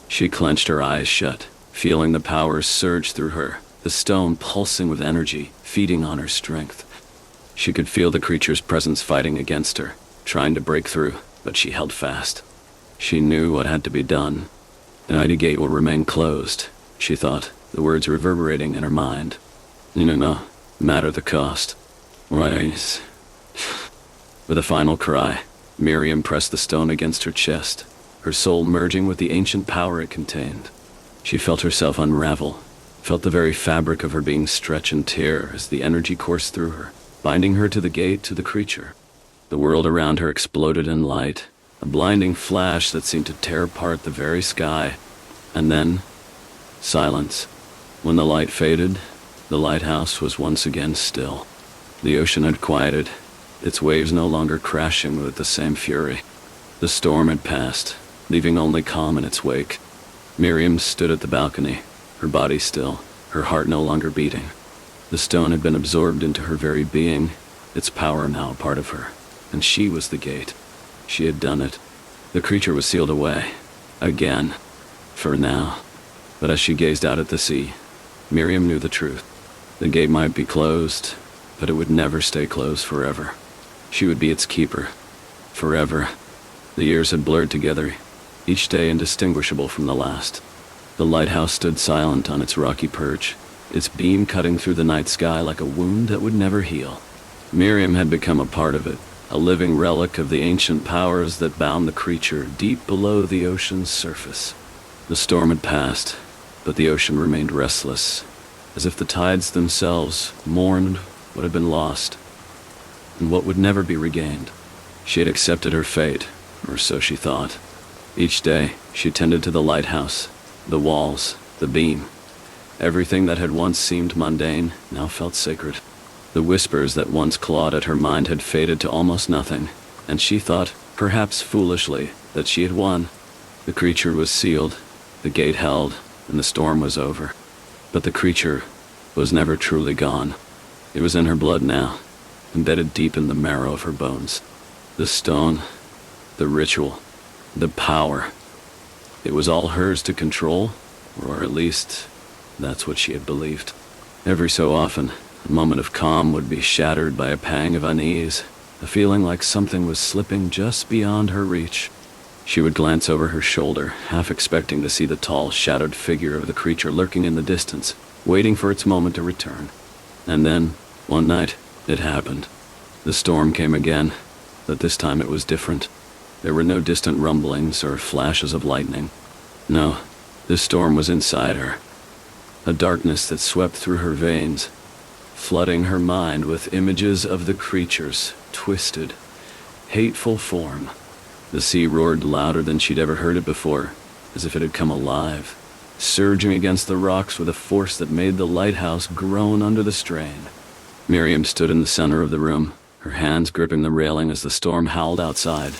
She clenched her eyes shut, feeling the power surge through her, the stone pulsing with energy, feeding on her strength. She could feel the creature's presence fighting against her, trying to break through, but she held fast. She knew what had to be done. The mighty gate will remain closed, she thought, the words reverberating in her mind. No matter the cost. Rise. With a final cry, Miriam pressed the stone against her chest, her soul merging with the ancient power it contained. She felt herself unravel, felt the very fabric of her being stretch and tear as the energy coursed through her, binding her to the gate, to the creature. The world around her exploded in light, a blinding flash that seemed to tear apart the very sky. And then, silence. When the light faded, the lighthouse was once again still. The ocean had quieted, its waves no longer crashing with the same fury. The storm had passed, leaving only calm in its wake. Miriam stood at the balcony, her body still, her heart no longer beating. The stone had been absorbed into her very being, its power now a part of her, and she was the gate. She had done it. The creature was sealed away. Again. For now. But as she gazed out at the sea, Miriam knew the truth. The gate might be closed, but it would never stay closed forever. She would be its keeper. Forever. The years had blurred together, each day indistinguishable from the last. The lighthouse stood silent on its rocky perch, its beam cutting through the night sky like a wound that would never heal. Miriam had become a part of it, a living relic of the ancient powers that bound the creature deep below the ocean's surface. The storm had passed, but the ocean remained restless, as if the tides themselves mourned what had been lost, and what would never be regained. She had accepted her fate, or so she thought. Each day, she tended to the lighthouse, the walls, the beam. Everything that had once seemed mundane now felt sacred. The whispers that once clawed at her mind had faded to almost nothing, and she thought, perhaps foolishly, that she had won. The creature was sealed, the gate held, and the storm was over. But the creature was never truly gone. It was in her blood now, embedded deep in the marrow of her bones. The stone, the ritual, the power. It was all hers to control, or at least, that's what she had believed. Every so often, a moment of calm would be shattered by a pang of unease, a feeling like something was slipping just beyond her reach. She would glance over her shoulder, half expecting to see the tall, shadowed figure of the creature lurking in the distance, waiting for its moment to return. And then, one night, it happened. The storm came again, but this time it was different. There were no distant rumblings or flashes of lightning. No, this storm was inside her. A darkness that swept through her veins, flooding her mind with images of the creature's twisted, hateful form. The sea roared louder than she'd ever heard it before, as if it had come alive, surging against the rocks with a force that made the lighthouse groan under the strain. Miriam stood in the center of the room, her hands gripping the railing as the storm howled outside.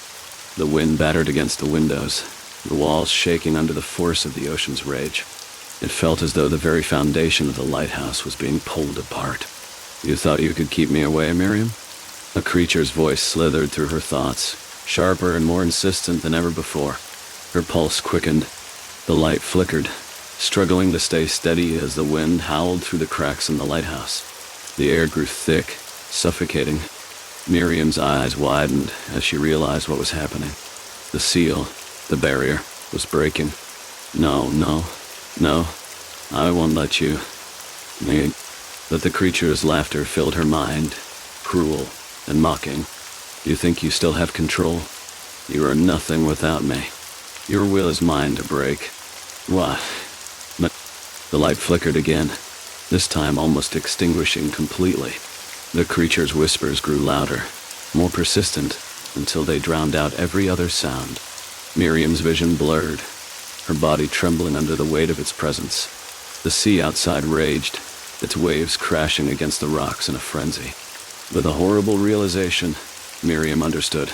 The wind battered against the windows, the walls shaking under the force of the ocean's rage. It felt as though the very foundation of the lighthouse was being pulled apart. "You thought you could keep me away, Miriam?" A creature's voice slithered through her thoughts, sharper and more insistent than ever before. Her pulse quickened. The light flickered, struggling to stay steady as the wind howled through the cracks in the lighthouse. The air grew thick, suffocating. Miriam's eyes widened as she realized what was happening. The seal, the barrier, was breaking. No, no, no, I won't let you. Me. But the creature's laughter filled her mind, cruel and mocking. You think you still have control? You are nothing without me. Your will is mine to break. What? But the light flickered again, this time almost extinguishing completely. The creature's whispers grew louder, more persistent, until they drowned out every other sound. Miriam's vision blurred, her body trembling under the weight of its presence. The sea outside raged, its waves crashing against the rocks in a frenzy. With a horrible realization, Miriam understood.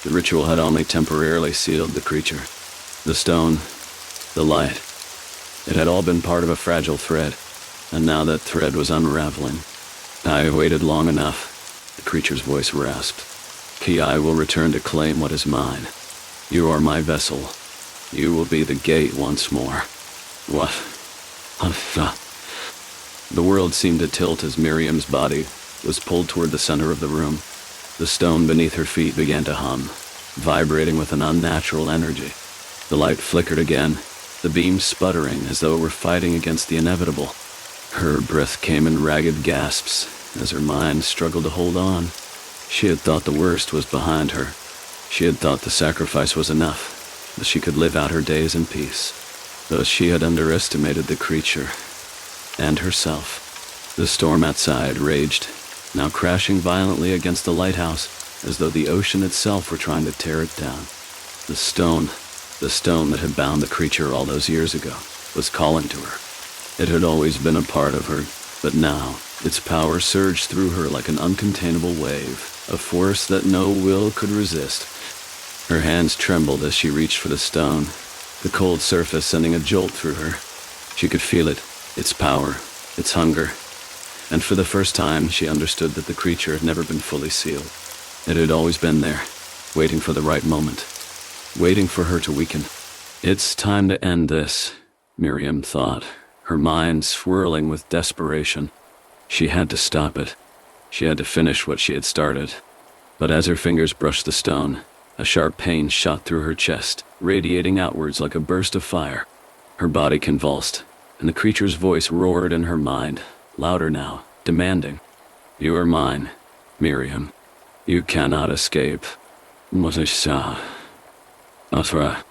The ritual had only temporarily sealed the creature. The stone, the light. It had all been part of a fragile thread, and now that thread was unraveling. I have waited long enough, the creature's voice rasped. Ki will return to claim what is mine. You are my vessel. You will be the gate once more. What? The world seemed to tilt as Miriam's body was pulled toward the center of the room. The stone beneath her feet began to hum, vibrating with an unnatural energy. The light flickered again, the beam sputtering as though it were fighting against the inevitable. Her breath came in ragged gasps as her mind struggled to hold on. She had thought the worst was behind her. She had thought the sacrifice was enough, that she could live out her days in peace. Though she had underestimated the creature and herself. The storm outside raged, now crashing violently against the lighthouse, as though the ocean itself were trying to tear it down. The stone that had bound the creature all those years ago, was calling to her. It had always been a part of her, but now its power surged through her like an uncontainable wave, a force that no will could resist. Her hands trembled as she reached for the stone, the cold surface sending a jolt through her. She could feel it, its power, its hunger, and for the first time she understood that the creature had never been fully sealed. It had always been there, waiting for the right moment, waiting for her to weaken. It's time to end this, Miriam thought, her mind swirling with desperation. She had to stop it. She had to finish what she had started. But as her fingers brushed the stone, a sharp pain shot through her chest, radiating outwards like a burst of fire. Her body convulsed, and the creature's voice roared in her mind, louder now, demanding, "You are mine, Miriam. You cannot escape." Mosisha. Asra.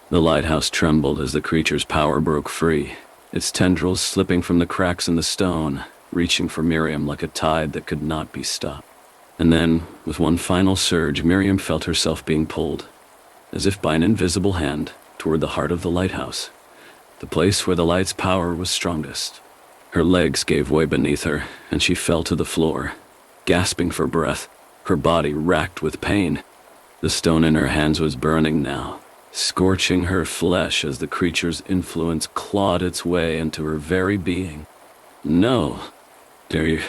The lighthouse trembled as the creature's power broke free, its tendrils slipping from the cracks in the stone, reaching for Miriam like a tide that could not be stopped. And then, with one final surge, Miriam felt herself being pulled, as if by an invisible hand, toward the heart of the lighthouse, the place where the light's power was strongest. Her legs gave way beneath her, and she fell to the floor, gasping for breath, her body racked with pain. The stone in her hands was burning now, scorching her flesh as the creature's influence clawed its way into her very being. No, dare you?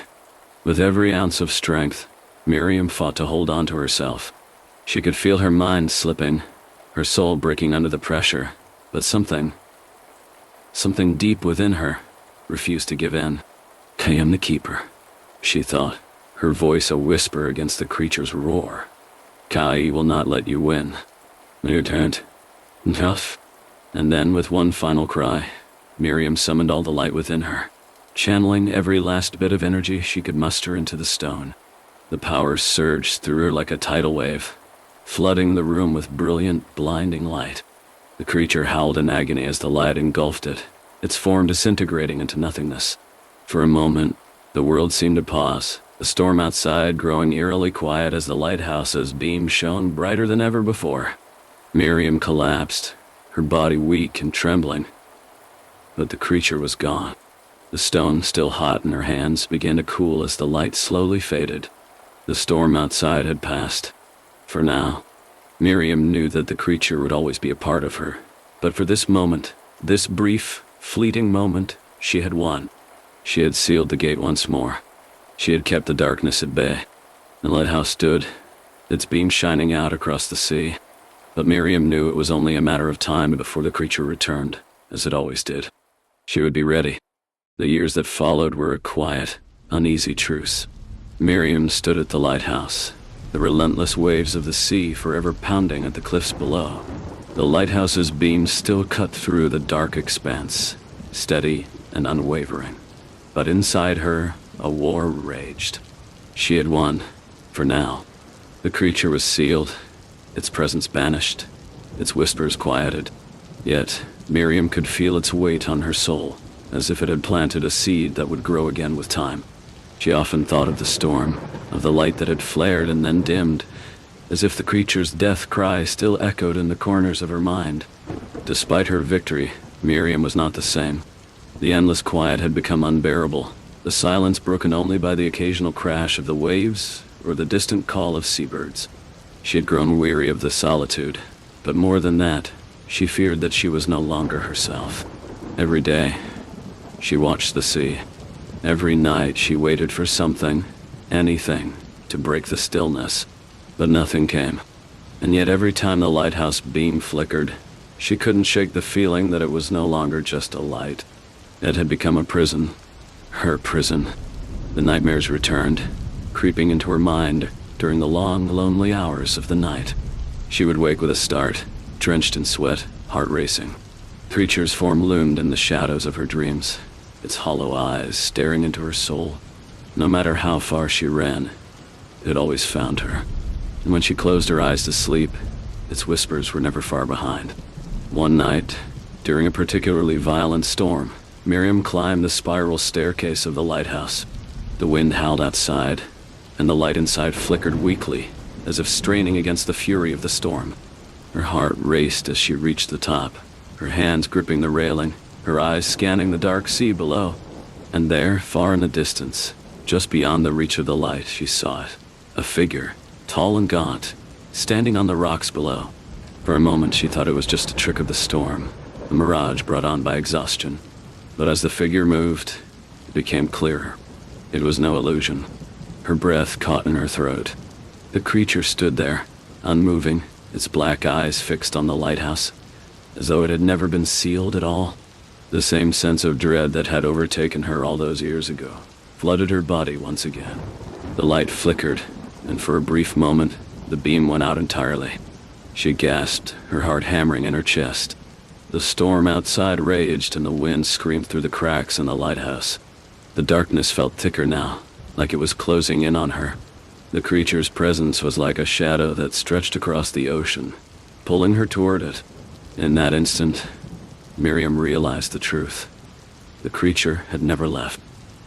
With every ounce of strength, Miriam fought to hold on to herself. She could feel her mind slipping, her soul breaking under the pressure, but something deep within her refused to give in. "I am the keeper," she thought, her voice a whisper against the creature's roar. "Kai will not let you win. You turned. Tough." And then, with one final cry, Miriam summoned all the light within her, channeling every last bit of energy she could muster into the stone. The power surged through her like a tidal wave, flooding the room with brilliant, blinding light. The creature howled in agony as the light engulfed it, its form disintegrating into nothingness. For a moment, the world seemed to pause, the storm outside growing eerily quiet as the lighthouse's beam shone brighter than ever before. Miriam collapsed, her body weak and trembling. But the creature was gone. The stone, still hot in her hands, began to cool as the light slowly faded. The storm outside had passed. For now, Miriam knew that the creature would always be a part of her. But for this moment, this brief, fleeting moment, she had won. She had sealed the gate once more. She had kept the darkness at bay. The lighthouse stood, its beam shining out across the sea. But Miriam knew it was only a matter of time before the creature returned, as it always did. She would be ready. The years that followed were a quiet, uneasy truce. Miriam stood at the lighthouse, the relentless waves of the sea forever pounding at the cliffs below. The lighthouse's beams still cut through the dark expanse, steady and unwavering. But inside her, a war raged. She had won, for now. The creature was sealed, its presence banished, its whispers quieted. Yet, Miriam could feel its weight on her soul, as if it had planted a seed that would grow again with time. She often thought of the storm, of the light that had flared and then dimmed, as if the creature's death cry still echoed in the corners of her mind. Despite her victory, Miriam was not the same. The endless quiet had become unbearable, the silence broken only by the occasional crash of the waves or the distant call of seabirds. She had grown weary of the solitude, but more than that, she feared that she was no longer herself. Every day, she watched the sea. Every night she waited for something, anything, to break the stillness. But nothing came. And yet every time the lighthouse beam flickered, she couldn't shake the feeling that it was no longer just a light. It had become a prison. Her prison. The nightmares returned, creeping into her mind during the long, lonely hours of the night. She would wake with a start, drenched in sweat, heart racing. Creature's form loomed in the shadows of her dreams, its hollow eyes staring into her soul. No matter how far she ran, it always found her. And when she closed her eyes to sleep, its whispers were never far behind. One night, during a particularly violent storm, Miriam climbed the spiral staircase of the lighthouse. The wind howled outside, and the light inside flickered weakly, as if straining against the fury of the storm. Her heart raced as she reached the top, her hands gripping the railing, her eyes scanning the dark sea below. And there, far in the distance, just beyond the reach of the light, she saw it. A figure, tall and gaunt, standing on the rocks below. For a moment she thought it was just a trick of the storm, a mirage brought on by exhaustion. But as the figure moved, it became clearer. It was no illusion. Her breath caught in her throat. The creature stood there, unmoving, its black eyes fixed on the lighthouse, as though it had never been sealed at all. The same sense of dread that had overtaken her all those years ago flooded her body once again. The light flickered, and for a brief moment, the beam went out entirely. She gasped, her heart hammering in her chest. The storm outside raged, and the wind screamed through the cracks in the lighthouse. The darkness felt thicker now, like it was closing in on her. The creature's presence was like a shadow that stretched across the ocean, pulling her toward it. In that instant, Miriam realized the truth. The creature had never left.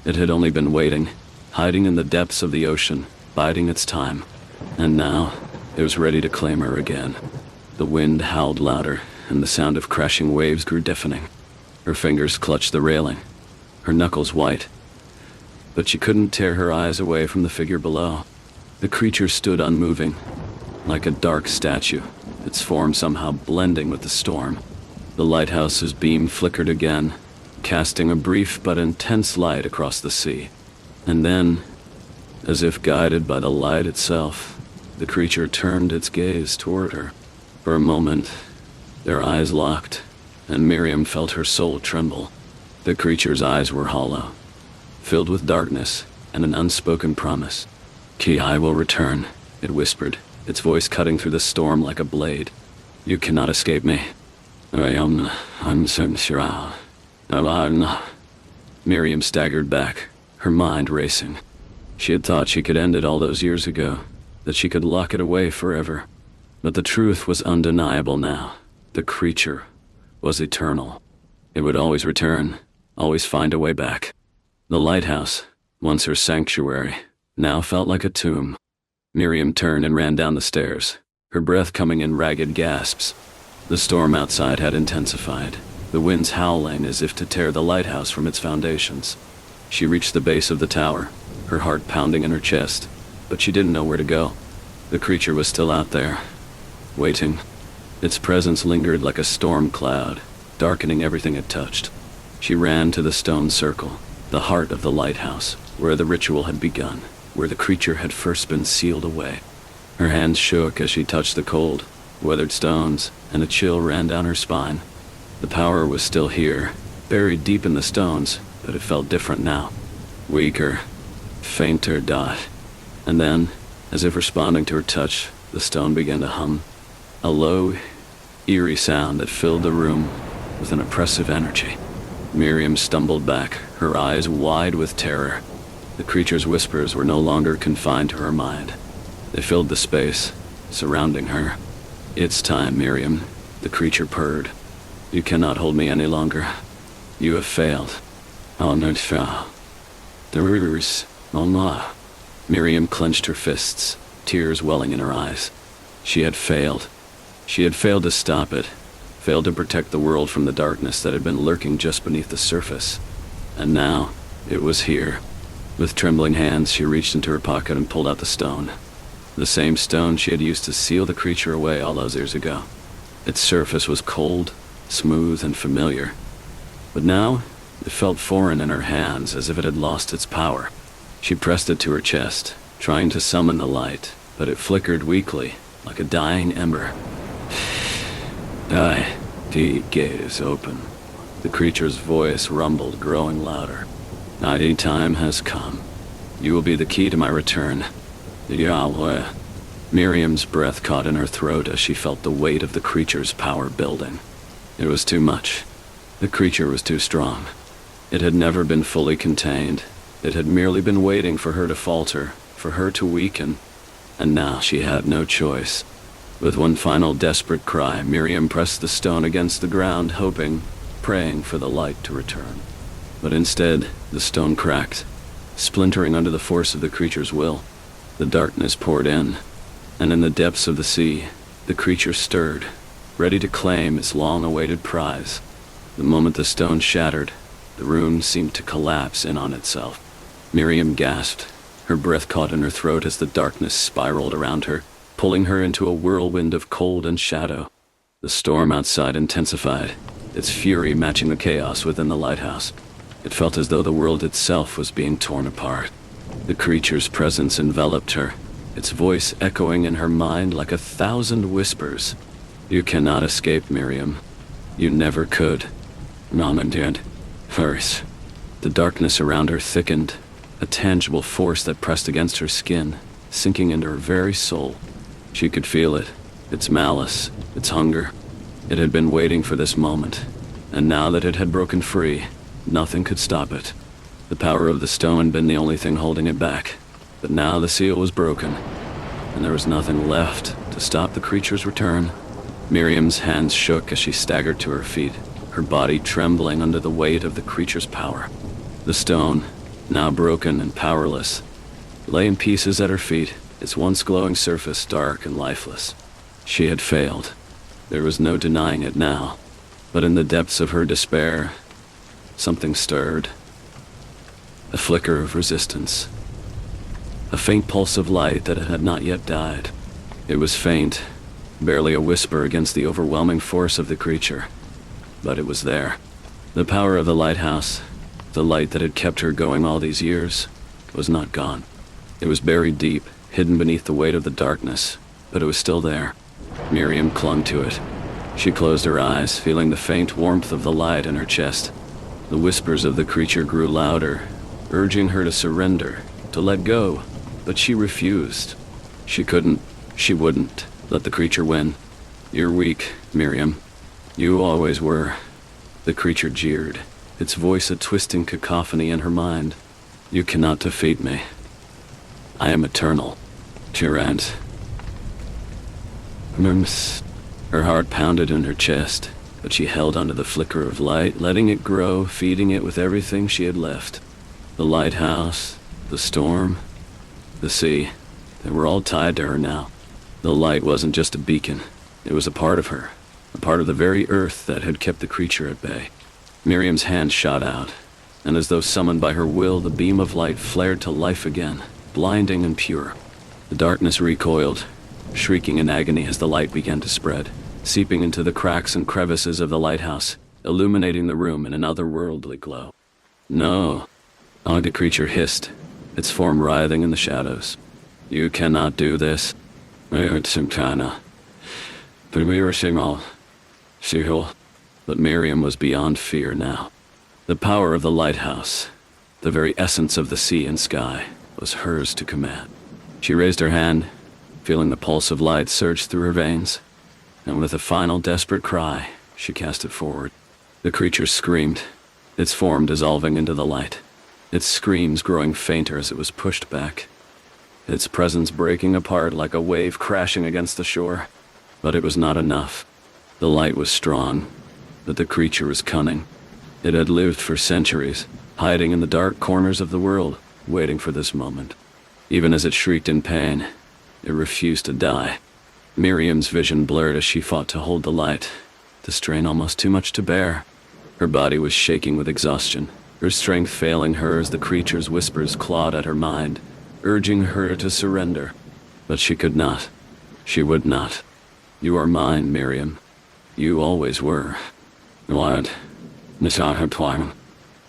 It had only been waiting, hiding in the depths of the ocean, biding its time. And now, it was ready to claim her again. The wind howled louder, and the sound of crashing waves grew deafening. Her fingers clutched the railing, her knuckles white. But she couldn't tear her eyes away from the figure below. The creature stood unmoving, like a dark statue, its form somehow blending with the storm. The lighthouse's beam flickered again, casting a brief but intense light across the sea. And then, as if guided by the light itself, the creature turned its gaze toward her. For a moment, their eyes locked, and Miriam felt her soul tremble. The creature's eyes were hollow, filled with darkness and an unspoken promise. "Ki will return," it whispered, its voice cutting through the storm like a blade. "You cannot escape me. I'm certain sure. Miriam staggered back, her mind racing. She had thought she could end it all those years ago, that she could lock it away forever. But the truth was undeniable now. The creature was eternal. It would always return, always find a way back. The lighthouse, once her sanctuary, now felt like a tomb. Miriam turned and ran down the stairs, her breath coming in ragged gasps. The storm outside had intensified, the winds howling as if to tear the lighthouse from its foundations. She reached the base of the tower, her heart pounding in her chest, but she didn't know where to go. The creature was still out there, waiting. Its presence lingered like a storm cloud, darkening everything it touched. She ran to the stone circle, the heart of the lighthouse, where the ritual had begun, where the creature had first been sealed away. Her hands shook as she touched the cold, weathered stones, and a chill ran down her spine. The power was still here, buried deep in the stones, but it felt different now. Weaker, fainter dot. And then, as if responding to her touch, the stone began to hum. A low, eerie sound that filled the room with an oppressive energy. Miriam stumbled back, her eyes wide with terror. The creature's whispers were no longer confined to her mind. They filled the space surrounding her. "It's time, Miriam," the creature purred. "You cannot hold me any longer. You have failed." "Oh, no, there is no more." Miriam clenched her fists, tears welling in her eyes. She had failed. She had failed to stop it, failed to protect the world from the darkness that had been lurking just beneath the surface. And now, it was here. With trembling hands, she reached into her pocket and pulled out the stone. The same stone she had used to seal the creature away all those years ago. Its surface was cold, smooth, and familiar. But now, it felt foreign in her hands, as if it had lost its power. She pressed it to her chest, trying to summon the light, but it flickered weakly, like a dying ember. "Die. The gate is open." The creature's voice rumbled, growing louder. "My time has come. You will be the key to my return. Yahweh." Miriam's breath caught in her throat as she felt the weight of the creature's power building. It was too much. The creature was too strong. It had never been fully contained. It had merely been waiting for her to falter, for her to weaken. And now she had no choice. With one final desperate cry, Miriam pressed the stone against the ground, hoping, praying for the light to return. But instead, the stone cracked, splintering under the force of the creature's will. The darkness poured in, and in the depths of the sea, the creature stirred, ready to claim its long-awaited prize. The moment the stone shattered, the room seemed to collapse in on itself. Miriam gasped, her breath caught in her throat as the darkness spiraled around her, pulling her into a whirlwind of cold and shadow. The storm outside intensified, its fury matching the chaos within the lighthouse. It felt as though the world itself was being torn apart. The creature's presence enveloped her, its voice echoing in her mind like 1,000 whispers. "You cannot escape, Miriam. You never could." Nana did. First. The darkness around her thickened, a tangible force that pressed against her skin, sinking into her very soul. She could feel it, its malice, its hunger. It had been waiting for this moment, and now that it had broken free, nothing could stop it. The power of the stone had been the only thing holding it back, but now the seal was broken, and there was nothing left to stop the creature's return. Miriam's hands shook as she staggered to her feet, her body trembling under the weight of the creature's power. The stone, now broken and powerless, lay in pieces at her feet, its once glowing surface dark and lifeless. She had failed. There was no denying it now, but in the depths of her despair, something stirred. A flicker of resistance. A faint pulse of light that had not yet died. It was faint, barely a whisper against the overwhelming force of the creature. But it was there. The power of the lighthouse, the light that had kept her going all these years, was not gone. It was buried deep, hidden beneath the weight of the darkness, but it was still there. Miriam clung to it. She closed her eyes, feeling the faint warmth of the light in her chest. The whispers of the creature grew louder, urging her to surrender, to let go, but she refused. She wouldn't let the creature win. "You're weak, Miriam. You always were." The creature jeered, its voice a twisting cacophony in her mind. "You cannot defeat me. I am eternal." Tirant. Her heart pounded in her chest, but she held onto the flicker of light, letting it grow, feeding it with everything she had left. The lighthouse, the storm, the sea, they were all tied to her now. The light wasn't just a beacon, it was a part of her, a part of the very earth that had kept the creature at bay. Miriam's hand shot out, and as though summoned by her will, the beam of light flared to life again, blinding and pure. The darkness recoiled, shrieking in agony as the light began to spread, seeping into the cracks and crevices of the lighthouse, illuminating the room in an otherworldly glow. "No," the creature hissed, its form writhing in the shadows. "You cannot do this. But Miriam was beyond fear now. The power of the lighthouse, the very essence of the sea and sky, was hers to command. She raised her hand, feeling the pulse of light surge through her veins. and with a final desperate cry, she cast it forward. The creature screamed, its form dissolving into the light, its screams growing fainter as it was pushed back, its presence breaking apart like a wave crashing against the shore. But it was not enough. The light was strong, but the creature was cunning. It had lived for centuries, hiding in the dark corners of the world, waiting for this moment. Even as it shrieked in pain, it refused to die. Miriam's vision blurred as she fought to hold the light, the strain almost too much to bear. Her body was shaking with exhaustion, her strength failing her as the creature's whispers clawed at her mind, urging her to surrender. But she could not. She would not. "You are mine, Miriam. You always were." What?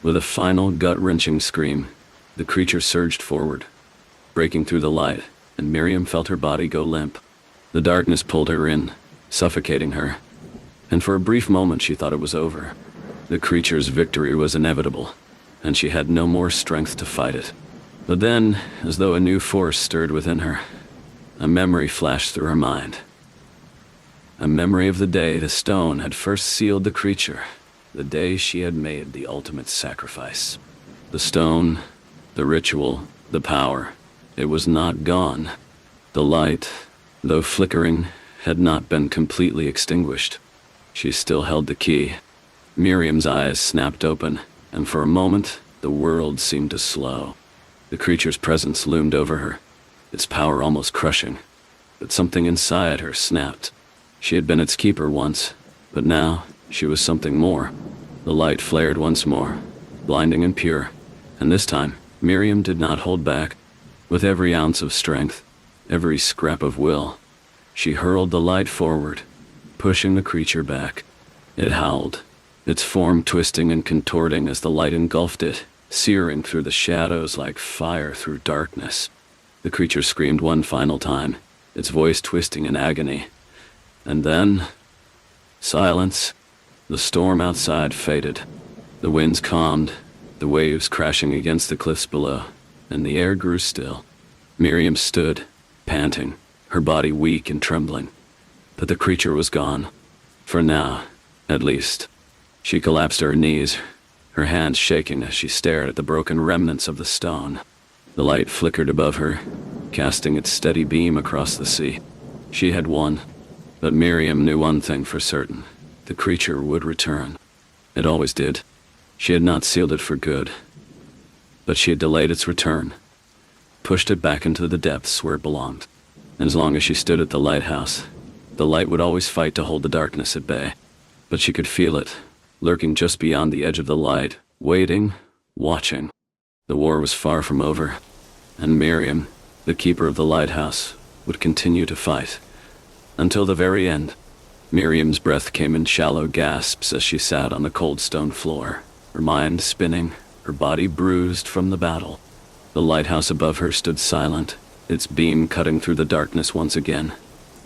With a final gut-wrenching scream, the creature surged forward, breaking through the light, and Miriam felt her body go limp. The darkness pulled her in, suffocating her, and for a brief moment she thought it was over. The creature's victory was inevitable, and she had no more strength to fight it. But then, as though a new force stirred within her, a memory flashed through her mind. A memory of the day the stone had first sealed the creature, the day she had made the ultimate sacrifice. The stone, the ritual, the power, it was not gone. The light, though flickering, had not been completely extinguished. She still held the key. Miriam's eyes snapped open, and for a moment, the world seemed to slow. The creature's presence loomed over her, its power almost crushing. But something inside her snapped. She had been its keeper once, but now she was something more. The light flared once more, blinding and pure, and this time Miriam did not hold back. With every ounce of strength, every scrap of will, she hurled the light forward, pushing the creature back. It howled, its form twisting and contorting as the light engulfed it, searing through the shadows like fire through darkness. The creature screamed one final time, its voice twisting in agony. And then, silence. The storm outside faded. The winds calmed, the waves crashing against the cliffs below, and the air grew still. Miriam stood, panting, her body weak and trembling. But the creature was gone. For now, at least. She collapsed to her knees, her hands shaking as she stared at the broken remnants of the stone. The light flickered above her, casting its steady beam across the sea. She had won. But Miriam knew one thing for certain. The creature would return. It always did. She had not sealed it for good. But she had delayed its return, pushed it back into the depths where it belonged. And as long as she stood at the lighthouse, the light would always fight to hold the darkness at bay. But she could feel it, lurking just beyond the edge of the light, waiting, watching. The war was far from over, and Miriam, the keeper of the lighthouse, would continue to fight. Until the very end. Miriam's breath came in shallow gasps as she sat on the cold stone floor, her mind spinning, her body bruised from the battle. The lighthouse above her stood silent, its beam cutting through the darkness once again,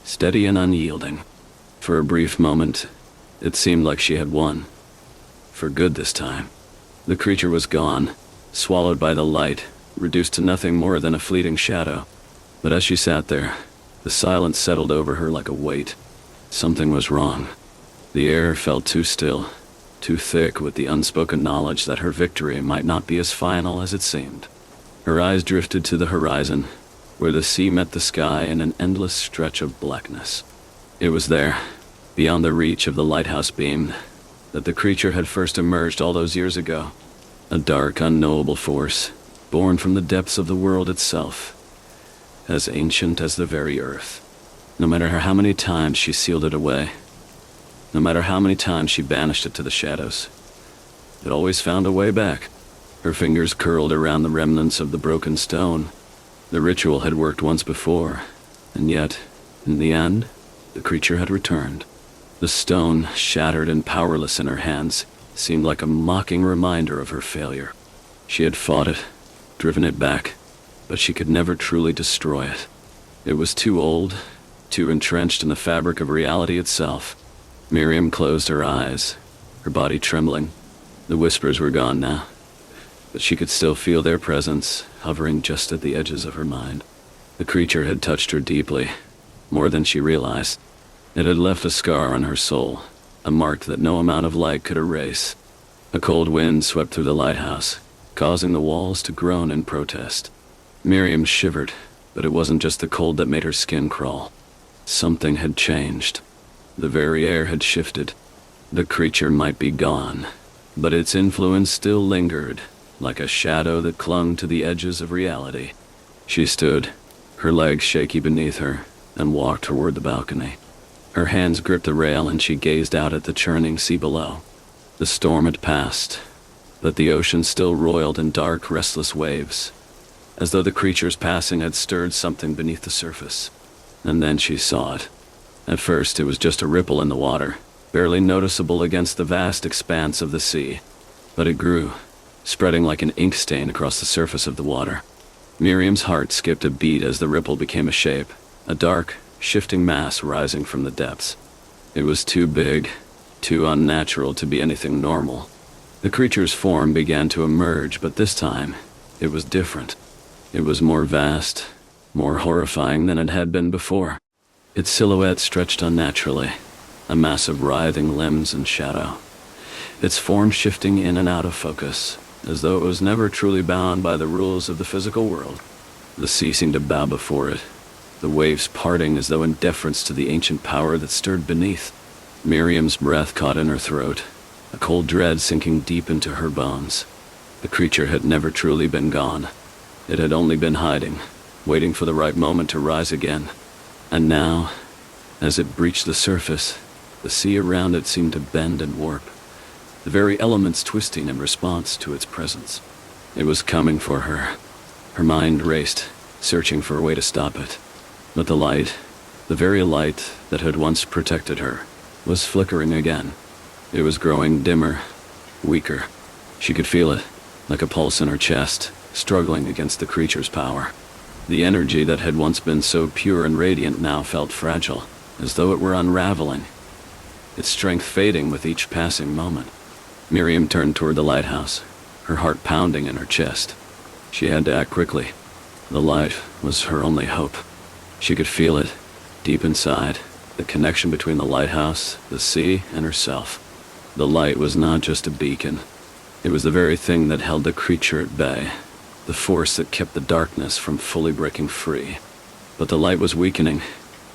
steady and unyielding. For a brief moment, it seemed like she had won. For good this time. The creature was gone, swallowed by the light, reduced to nothing more than a fleeting shadow. But as she sat there, the silence settled over her like a weight. Something was wrong. The air felt too still, too thick with the unspoken knowledge that her victory might not be as final as it seemed. Her eyes drifted to the horizon, where the sea met the sky in an endless stretch of blackness. It was there, beyond the reach of the lighthouse beam, that the creature had first emerged all those years ago. A dark, unknowable force, born from the depths of the world itself, as ancient as the very earth. No matter how many times she sealed it away, no matter how many times she banished it to the shadows, it always found a way back. Her fingers curled around the remnants of the broken stone. The ritual had worked once before, and yet, in the end, the creature had returned. The stone, shattered and powerless in her hands, seemed like a mocking reminder of her failure. She had fought it, driven it back, but she could never truly destroy it. It was too old, too entrenched in the fabric of reality itself. Miriam closed her eyes, her body trembling. The whispers were gone now, but she could still feel their presence, hovering just at the edges of her mind. The creature had touched her deeply, more than she realized. It had left a scar on her soul, a mark that no amount of light could erase. A cold wind swept through the lighthouse, causing the walls to groan in protest. Miriam shivered, but it wasn't just the cold that made her skin crawl. Something had changed. The very air had shifted. The creature might be gone, but its influence still lingered, like a shadow that clung to the edges of reality. She stood, her legs shaky beneath her, and walked toward the balcony. Her hands gripped the rail and she gazed out at the churning sea below. The storm had passed, but the ocean still roiled in dark, restless waves, as though the creature's passing had stirred something beneath the surface. And then she saw it. At first, it was just a ripple in the water, barely noticeable against the vast expanse of the sea. But it grew, spreading like an ink stain across the surface of the water. Miriam's heart skipped a beat as the ripple became a shape, a dark, shifting mass rising from the depths. It was too big, too unnatural to be anything normal. The creature's form began to emerge, but this time, it was different. It was more vast, more horrifying than it had been before. Its silhouette stretched unnaturally, a mass of writhing limbs and shadow, its form shifting in and out of focus, as though it was never truly bound by the rules of the physical world. The sea seemed to bow before it, the waves parting as though in deference to the ancient power that stirred beneath. Miriam's breath caught in her throat, a cold dread sinking deep into her bones. The creature had never truly been gone. It had only been hiding, waiting for the right moment to rise again. And now, as it breached the surface, the sea around it seemed to bend and warp, the very elements twisting in response to its presence. It was coming for her. Her mind raced, searching for a way to stop it. But the light, the very light that had once protected her, was flickering again. It was growing dimmer, weaker. She could feel it, like a pulse in her chest, struggling against the creature's power. The energy that had once been so pure and radiant now felt fragile, as though it were unraveling, its strength fading with each passing moment. Miriam turned toward the lighthouse, her heart pounding in her chest. She had to act quickly. The light was her only hope. She could feel it, deep inside, the connection between the lighthouse, the sea, and herself. The light was not just a beacon. It was the very thing that held the creature at bay, the force that kept the darkness from fully breaking free. But the light was weakening,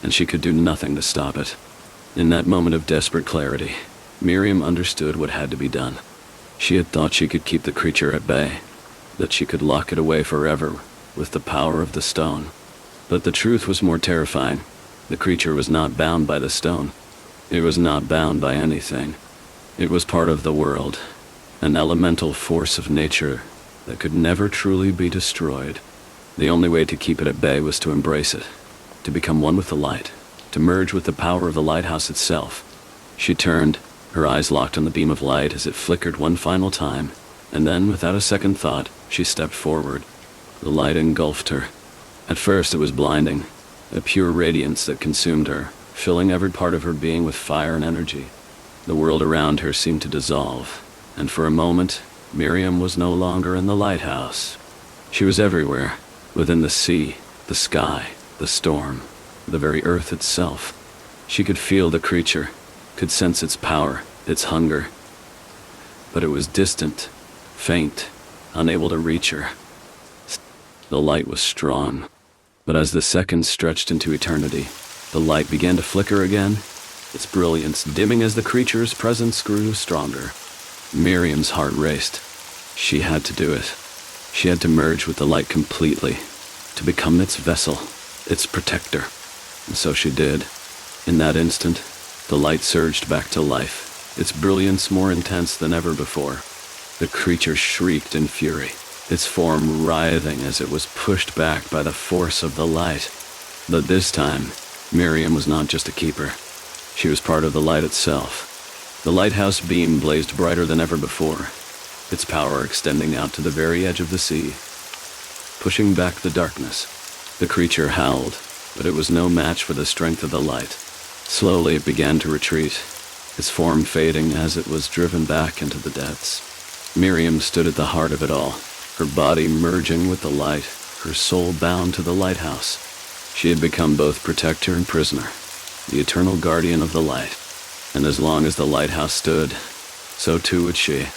and she could do nothing to stop it. In that moment of desperate clarity, Miriam understood what had to be done. She had thought she could keep the creature at bay, that she could lock it away forever with the power of the stone. But the truth was more terrifying. The creature was not bound by the stone. It was not bound by anything. It was part of the world, an elemental force of nature that could never truly be destroyed. The only way to keep it at bay was to embrace it, to become one with the light, to merge with the power of the lighthouse itself. She turned, her eyes locked on the beam of light as it flickered one final time, and then, without a second thought, she stepped forward. The light engulfed her. At first it was blinding, a pure radiance that consumed her, filling every part of her being with fire and energy. The world around her seemed to dissolve, and for a moment, Miriam was no longer in the lighthouse. She was everywhere, within the sea, the sky, the storm, the very earth itself. She could feel the creature, could sense its power, its hunger. But it was distant, faint, unable to reach her. The light was strong, but as the seconds stretched into eternity, the light began to flicker again, its brilliance dimming as the creature's presence grew stronger. Miriam's heart raced. She had to do it. She had to merge with the light completely, to become its vessel, its protector. And so she did. In that instant, the light surged back to life, its brilliance more intense than ever before. The creature shrieked in fury, its form writhing as it was pushed back by the force of the light. But this time, Miriam was not just a keeper. She was part of the light itself. The lighthouse beam blazed brighter than ever before, its power extending out to the very edge of the sea, pushing back the darkness. The creature howled, but it was no match for the strength of the light. Slowly it began to retreat, its form fading as it was driven back into the depths. Miriam stood at the heart of it all, her body merging with the light, her soul bound to the lighthouse. She had become both protector and prisoner, the eternal guardian of the light. And as long as the lighthouse stood, so too would she.